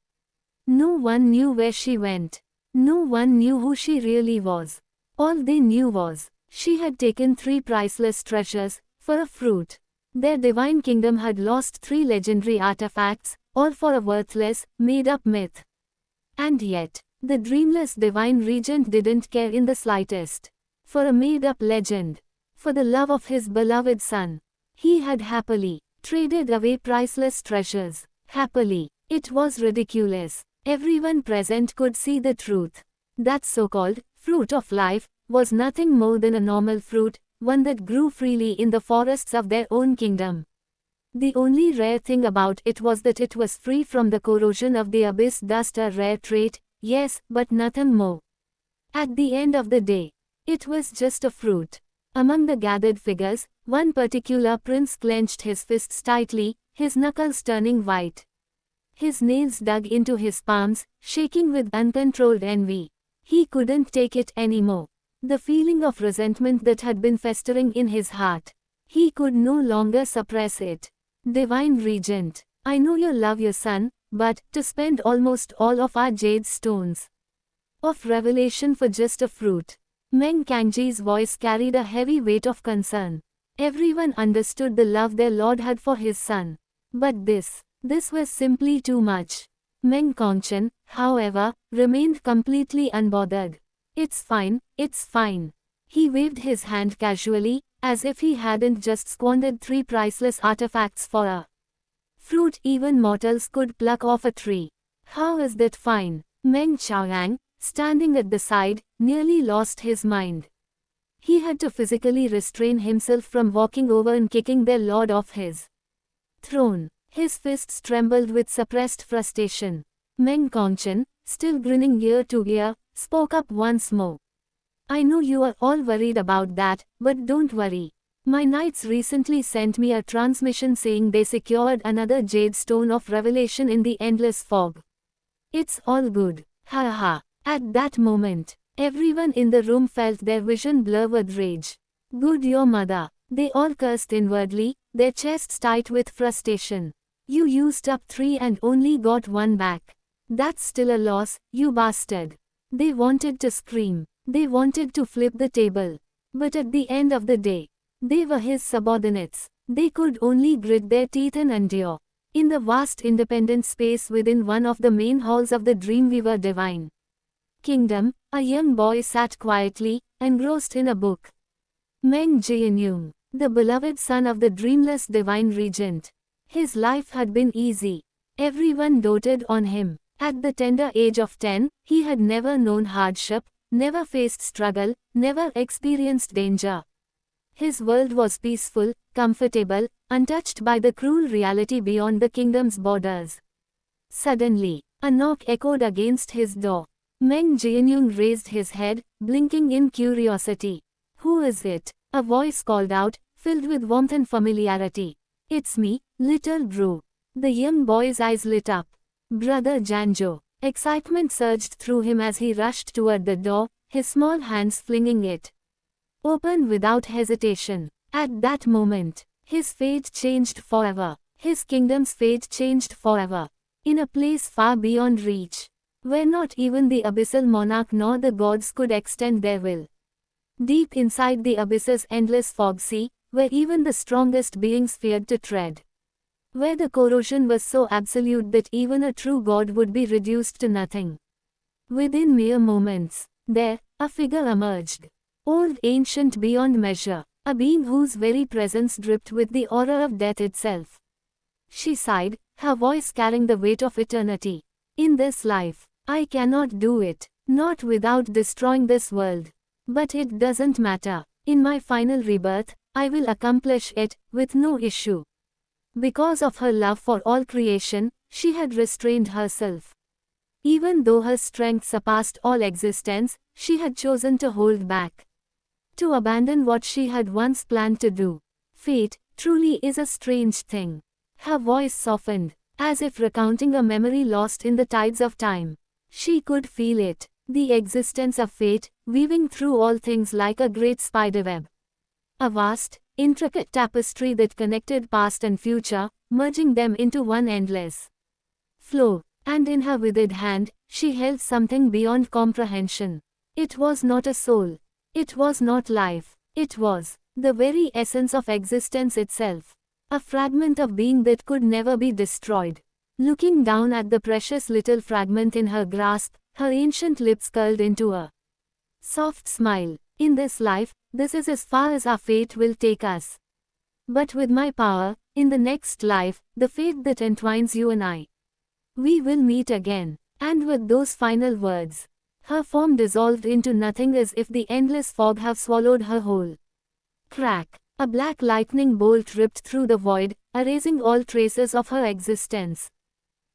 No one knew where she went. No one knew who she really was. All they knew was, she had taken 3 priceless treasures, for a fruit. Their divine kingdom had lost 3 legendary artifacts, all for a worthless, made-up myth. And yet, the dreamless divine regent didn't care in the slightest. For a made-up legend. For the love of his beloved son. He had happily traded away priceless treasures. Happily. It was ridiculous. Everyone present could see the truth. That so-called fruit of life was nothing more than a normal fruit, one that grew freely in the forests of their own kingdom. The only rare thing about it was that it was free from the corrosion of the abyss dust, a rare trait, yes, but nothing more. At the end of the day, it was just a fruit. Among the gathered figures, one particular prince clenched his fists tightly, his knuckles turning white. His nails dug into his palms, shaking with uncontrolled envy. He couldn't take it anymore. The feeling of resentment that had been festering in his heart. He could no longer suppress it. Divine Regent, I know you love your son, but to spend almost all of our jade stones of revelation for just a fruit. Meng Kangji's voice carried a heavy weight of concern. Everyone understood the love their lord had for his son. But this was simply too much. Meng Kongchen, however, remained completely unbothered. It's fine, it's fine. He waved his hand casually, as if he hadn't just squandered 3 priceless artifacts for a fruit even mortals could pluck off a tree. How is that fine? Meng Xiaoyang, standing at the side, nearly lost his mind. He had to physically restrain himself from walking over and kicking their lord off his throne. His fists trembled with suppressed frustration. Meng Kongchen, still grinning ear to ear, spoke up once more. I know you are all worried about that, but don't worry. My knights recently sent me a transmission saying they secured another jade stone of revelation in the endless fog. It's all good. Ha ha. At that moment, everyone in the room felt their vision blur with rage. Good your mother. They all cursed inwardly, their chests tight with frustration. You used up 3 and only got 1 back. That's still a loss, you bastard. They wanted to scream. They wanted to flip the table. But at the end of the day, they were his subordinates. They could only grit their teeth and endure. In the vast independent space within one of the main halls of the Dreamweaver Divine Kingdom, a young boy sat quietly, engrossed in a book. Meng Jianyong, the beloved son of the dreamless divine regent. His life had been easy. Everyone doted on him. At the tender age of 10, he had never known hardship, never faced struggle, never experienced danger. His world was peaceful, comfortable, untouched by the cruel reality beyond the kingdom's borders. Suddenly, a knock echoed against his door. Meng Jianyong raised his head, blinking in curiosity. Who is it? A voice called out, filled with warmth and familiarity. It's me, little Bru. The young boy's eyes lit up. Brother Janjo. Excitement surged through him as he rushed toward the door, his small hands flinging it open without hesitation. At that moment, his fate changed forever. His kingdom's fate changed forever. In a place far beyond reach. where not even the abyssal monarch nor the gods could extend their will. Deep inside the abyss's endless fog sea, where even the strongest beings feared to tread. Where the corrosion was so absolute that even a true god would be reduced to nothing. Within mere moments, there, a figure emerged. Old, ancient beyond measure, a being whose very presence dripped with the aura of death itself. She sighed, her voice carrying the weight of eternity. In this life, I cannot do it, not without destroying this world. But it doesn't matter. In my final rebirth, I will accomplish it, with no issue. Because of her love for all creation, she had restrained herself. Even though her strength surpassed all existence, she had chosen to hold back. To abandon what she had once planned to do. Fate, truly is a strange thing. Her voice softened, as if recounting a memory lost in the tides of time. She could feel it, the existence of fate, weaving through all things like a great spiderweb. A vast, intricate tapestry that connected past and future, merging them into one endless flow. And in her withered hand, she held something beyond comprehension. It was not a soul. It was not life. It was the very essence of existence itself. A fragment of being that could never be destroyed. Looking down at the precious little fragment in her grasp, her ancient lips curled into a soft smile. In this life, this is as far as our fate will take us. But with my power, in the next life, the fate that entwines you and I, we will meet again. And with those final words, her form dissolved into nothing as if the endless fog have swallowed her whole. Crack! A black lightning bolt ripped through the void, erasing all traces of her existence.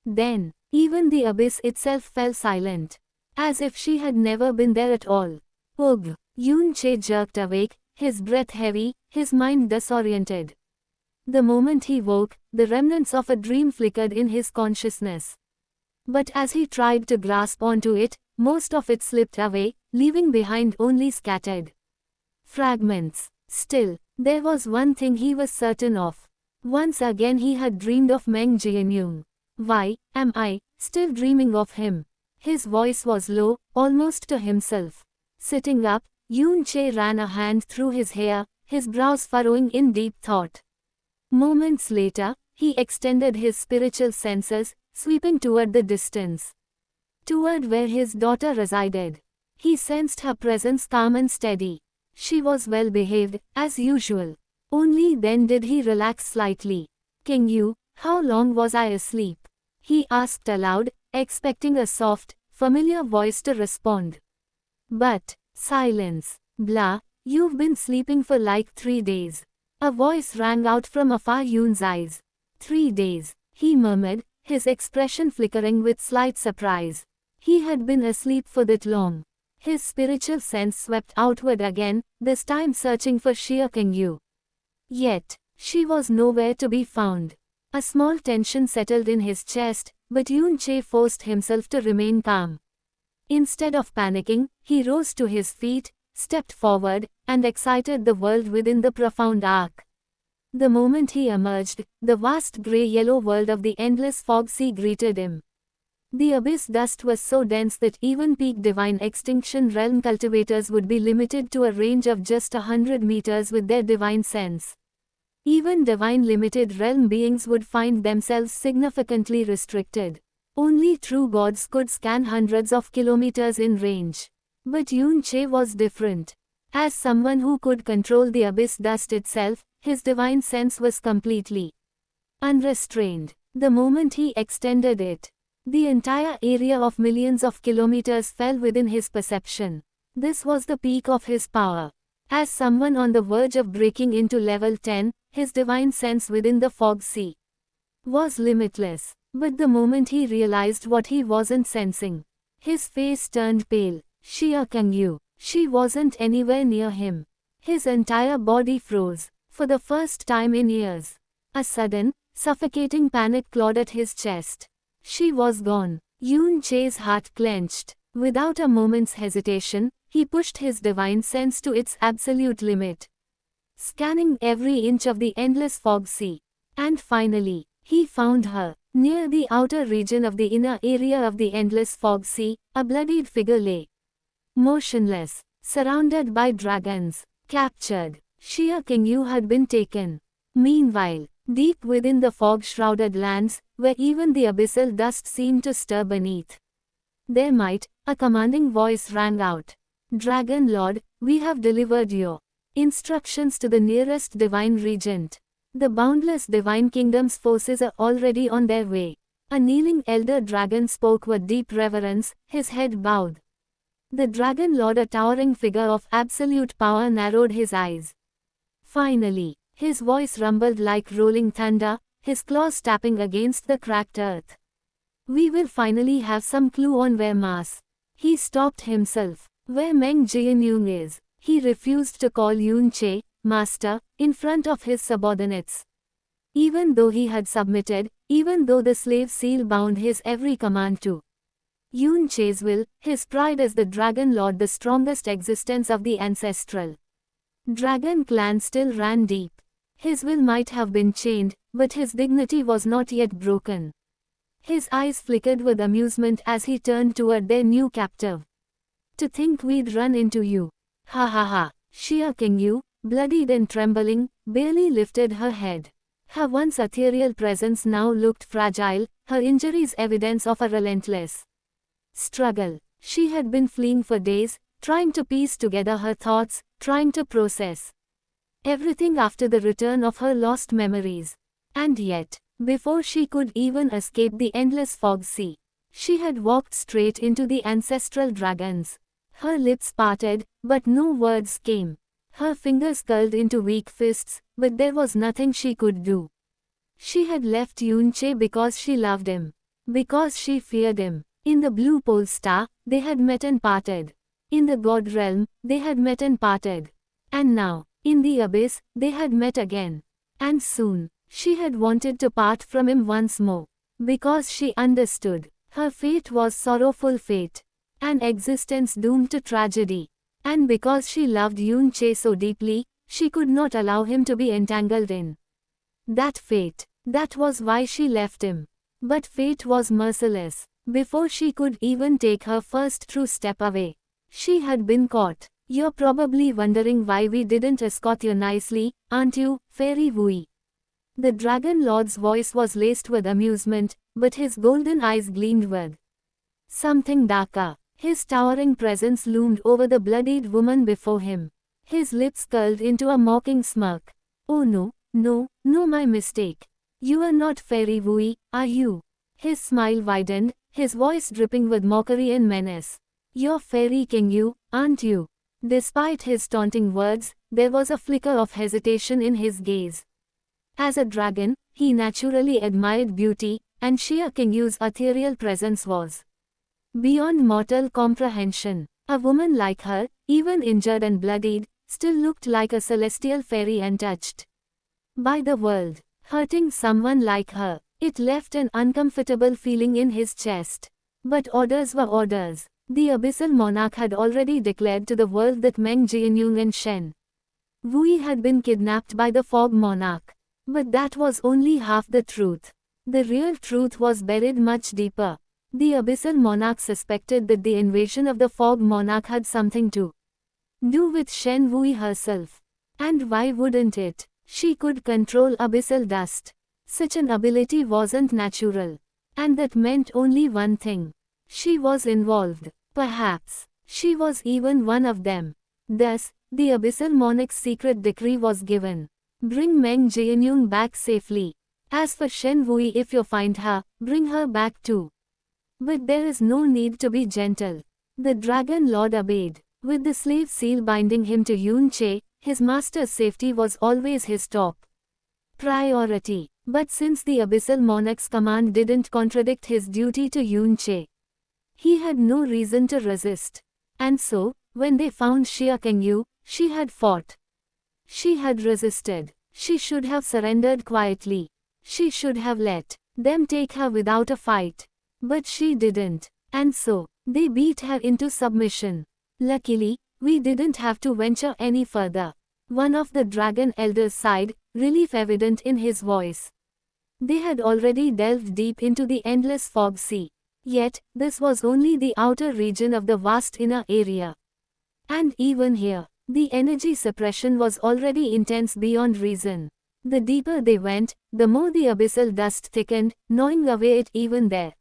Then, even the abyss itself fell silent, as if she had never been there at all. Ugh! Yoon Che jerked awake, his breath heavy, his mind disoriented. The moment he woke, the remnants of a dream flickered in his consciousness. But as he tried to grasp onto it, most of it slipped away, leaving behind only scattered fragments. Still, there was one thing he was certain of. Once again he had dreamed of Meng Jianyong. Why am I still dreaming of him? His voice was low, almost to himself. Sitting up, Yoon Che ran a hand through his hair, his brows furrowing in deep thought. Moments later, he extended his spiritual senses, sweeping toward the distance. Toward where his daughter resided. He sensed her presence calm and steady. She was well behaved, as usual. Only then did he relax slightly. King Yu, how long was I asleep? He asked aloud, expecting a soft, familiar voice to respond. But, silence. Blah, you've been sleeping for like 3 days. A voice rang out from afar Yoon's eyes. 3 days, he murmured, his expression flickering with slight surprise. He had been asleep for that long. His spiritual sense swept outward again, this time searching for sheer King Yu. Yet, she was nowhere to be found. A small tension settled in his chest, but Yoon Che forced himself to remain calm. Instead of panicking, he rose to his feet, stepped forward, and excited the world within the profound arc. The moment he emerged, the vast grey-yellow world of the endless fog sea greeted him. The abyss dust was so dense that even peak divine extinction realm cultivators would be limited to a range of just 100 meters with their divine sense. Even divine limited realm beings would find themselves significantly restricted. Only true gods could scan hundreds of kilometers in range. But Yoon Che was different. As someone who could control the abyss dust itself, his divine sense was completely unrestrained. The moment he extended it, the entire area of millions of kilometers fell within his perception. This was the peak of his power. As someone on the verge of breaking into level 10, his divine sense within the fog sea was limitless. But the moment he realized what he wasn't sensing, his face turned pale. Sheer King Yu. She wasn't anywhere near him. His entire body froze, for the first time in years. A sudden, suffocating panic clawed at his chest. She was gone. Yoon Che's heart clenched. Without a moment's hesitation, he pushed his divine sense to its absolute limit, scanning every inch of the endless fog sea. And finally, he found her. Near the outer region of the inner area of the endless fog sea, a bloodied figure lay. Motionless, surrounded by dragons, captured. Xia Qingyu had been taken. Meanwhile, deep within the fog-shrouded lands, where even the abyssal dust seemed to stir beneath their might, a commanding voice rang out. Dragon Lord, we have delivered your instructions to the nearest divine regent. The boundless divine kingdom's forces are already on their way. A kneeling elder dragon spoke with deep reverence, his head bowed. The Dragon Lord, a towering figure of absolute power, narrowed his eyes. Finally, his voice rumbled like rolling thunder, his claws tapping against the cracked earth. We will finally have some clue on where He stopped himself. Where Meng Jianyong is. He refused to call Yun Che, master, in front of his subordinates. Even though he had submitted, even though the slave seal bound his every command to Yun Che's will, his pride as the Dragon Lord, the strongest existence of the ancestral Dragon clan, still ran deep. His will might have been chained, but his dignity was not yet broken. His eyes flickered with amusement as he turned toward their new captive. To think we'd run into you. Ha ha ha. Xia Qingyu, bloodied and trembling, barely lifted her head. Her once ethereal presence now looked fragile, her injuries evidence of a relentless struggle. She had been fleeing for days, trying to piece together her thoughts, trying to process everything after the return of her lost memories. And yet, before she could even escape the endless fog sea, she had walked straight into the ancestral dragons. Her lips parted, but no words came. Her fingers curled into weak fists, but there was nothing she could do. She had left Yun Che because she loved him. Because she feared him. In the Blue Pole Star, they had met and parted. In the God Realm, they had met and parted. And now, in the Abyss, they had met again. And soon, she had wanted to part from him once more. Because she understood. Her fate was sorrowful fate. An existence doomed to tragedy. And because she loved Yun Che so deeply, she could not allow him to be entangled in that fate. That was why she left him. But fate was merciless. Before she could even take her first true step away, she had been caught. You're probably wondering why we didn't escort you nicely, aren't you, Fairy Wui? The Dragon Lord's voice was laced with amusement, but his golden eyes gleamed with something darker. His towering presence loomed over the bloodied woman before him. His lips curled into a mocking smirk. Oh no, no, no, my mistake. You are not Fairy Wui, are you? His smile widened, his voice dripping with mockery and menace. You're Fairy Qingyu, aren't you? Despite his taunting words, there was a flicker of hesitation in his gaze. As a dragon, he naturally admired beauty, and Xia Qingyu's ethereal presence was beyond mortal comprehension. A woman like her, even injured and bloodied, still looked like a celestial fairy untouched by the world. Hurting someone like her, it left an uncomfortable feeling in his chest. But orders were orders. The Abyssal Monarch had already declared to the world that Meng Jianyong and Shen Wui had been kidnapped by the Fog Monarch. But that was only half the truth. The real truth was buried much deeper. The Abyssal Monarch suspected that the invasion of the Fog Monarch had something to do with Shen Wui herself. And why wouldn't it? She could control abyssal dust. Such an ability wasn't natural. And that meant only one thing. She was involved. Perhaps, she was even one of them. Thus, the Abyssal Monarch's secret decree was given. Bring Meng Jianyong back safely. As for Shen Wui, if you find her, bring her back too. But there is no need to be gentle. The Dragon Lord obeyed. With the slave seal binding him to Yun Che, his master's safety was always his top priority. But since the Abyssal Monarch's command didn't contradict his duty to Yun Che, he had no reason to resist. And so, when they found Xia Qingyu, she had fought. She had resisted. She should have surrendered quietly. She should have let them take her without a fight. But she didn't. And so, they beat her into submission. Luckily, we didn't have to venture any further. One of the dragon elders sighed, relief evident in his voice. They had already delved deep into the endless fog sea. Yet, this was only the outer region of the vast inner area. And even here, the energy suppression was already intense beyond reason. The deeper they went, the more the abyssal dust thickened, gnawing away at even their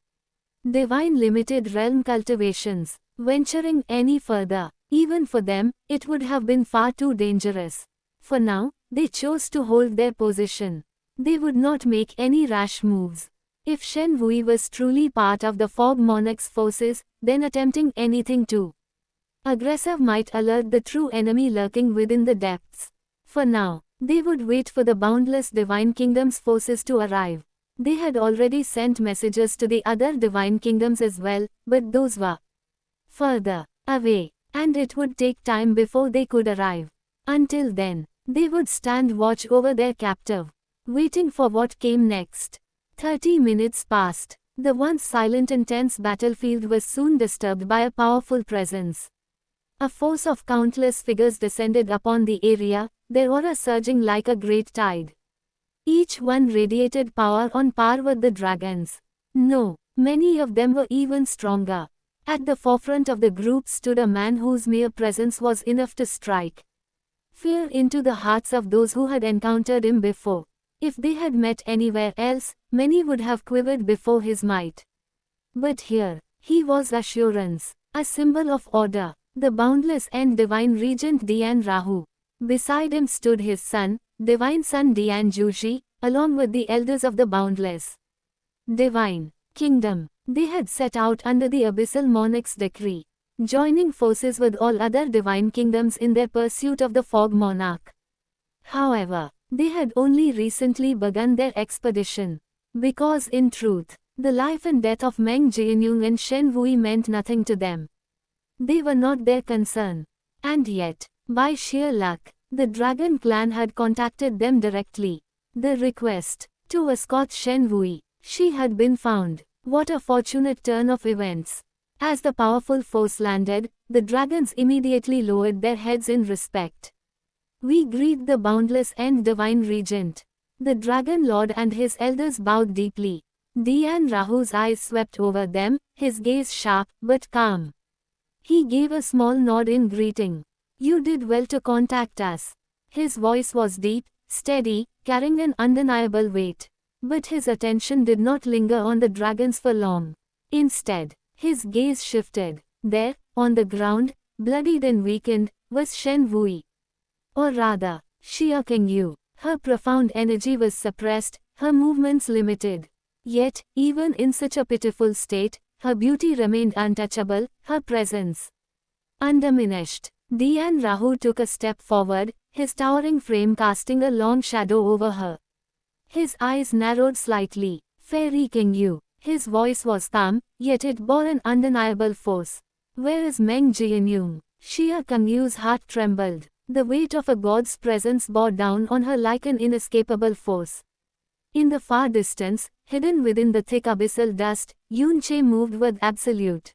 divine limited realm cultivations. Venturing any further, even for them, it would have been far too dangerous. For now, they chose to hold their position. They would not make any rash moves. If Shen Wui was truly part of the Fog Monarch's forces, then attempting anything too aggressive might alert the true enemy lurking within the depths. For now, they would wait for the boundless Divine Kingdom's forces to arrive. They had already sent messages to the other Divine Kingdoms as well, but those were further away, and it would take time before they could arrive. Until then, they would stand watch over their captive, waiting for what came next. 30 minutes passed. The once silent and tense battlefield was soon disturbed by a powerful presence. A force of countless figures descended upon the area, their aura surging like a great tide. Each one radiated power on par with the dragons. No, many of them were even stronger. At the forefront of the group stood a man whose mere presence was enough to strike fear into the hearts of those who had encountered him before. If they had met anywhere else, many would have quivered before his might. But here, he was assurance, a symbol of order, the boundless and divine regent Dian Rahu. Beside him stood his son, divine son Dian Jushi, along with the elders of the boundless divine kingdom. They had set out under the abyssal monarch's decree, joining forces with all other divine kingdoms in their pursuit of the fog monarch. However, they had only recently begun their expedition, because in truth, the life and death of Meng Jianyong and Shen Wui meant nothing to them. They were not their concern. And yet, by sheer luck, the Dragon clan had contacted them directly. The request to escort Shen Wui, she had been found. What a fortunate turn of events. As the powerful force landed, the dragons immediately lowered their heads in respect. We greet the boundless and divine regent. The dragon lord and his elders bowed deeply. Dian Rahu's eyes swept over them, his gaze sharp, but calm. He gave a small nod in greeting. You did well to contact us. His voice was deep, steady, carrying an undeniable weight. But his attention did not linger on the dragons for long. Instead, his gaze shifted. There, on the ground, bloodied and weakened, was Shen Wui. Or rather, Xia Qingyu. Her profound energy was suppressed, her movements limited. Yet, even in such a pitiful state, her beauty remained untouchable, her presence undiminished. Dian Rahu took a step forward, his towering frame casting a long shadow over her. His eyes narrowed slightly. Fairy Qingyu. His voice was calm, yet it bore an undeniable force. Where is Meng Jianyong? Xia Qingyu's heart trembled. The weight of a god's presence bore down on her like an inescapable force. In the far distance, hidden within the thick abyssal dust, Yun Che moved with absolute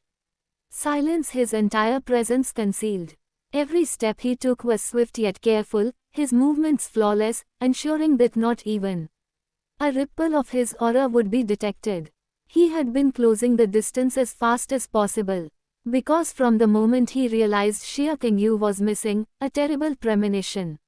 silence, his entire presence concealed. Every step he took was swift yet careful, his movements flawless, ensuring that not even a ripple of his aura would be detected. He had been closing the distance as fast as possible. Because from the moment he realized Xia Qingyu was missing, a terrible premonition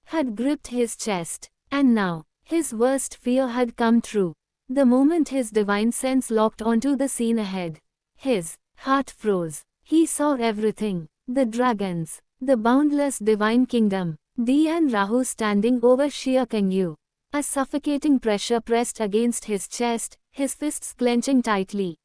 had gripped his chest. And now, his worst fear had come true. The moment his divine sense locked onto the scene ahead, his heart froze. He saw everything. The dragons, the boundless divine kingdom, Dian Rahu standing over Xia Qingyu. A suffocating pressure pressed against his chest, his fists clenching tightly.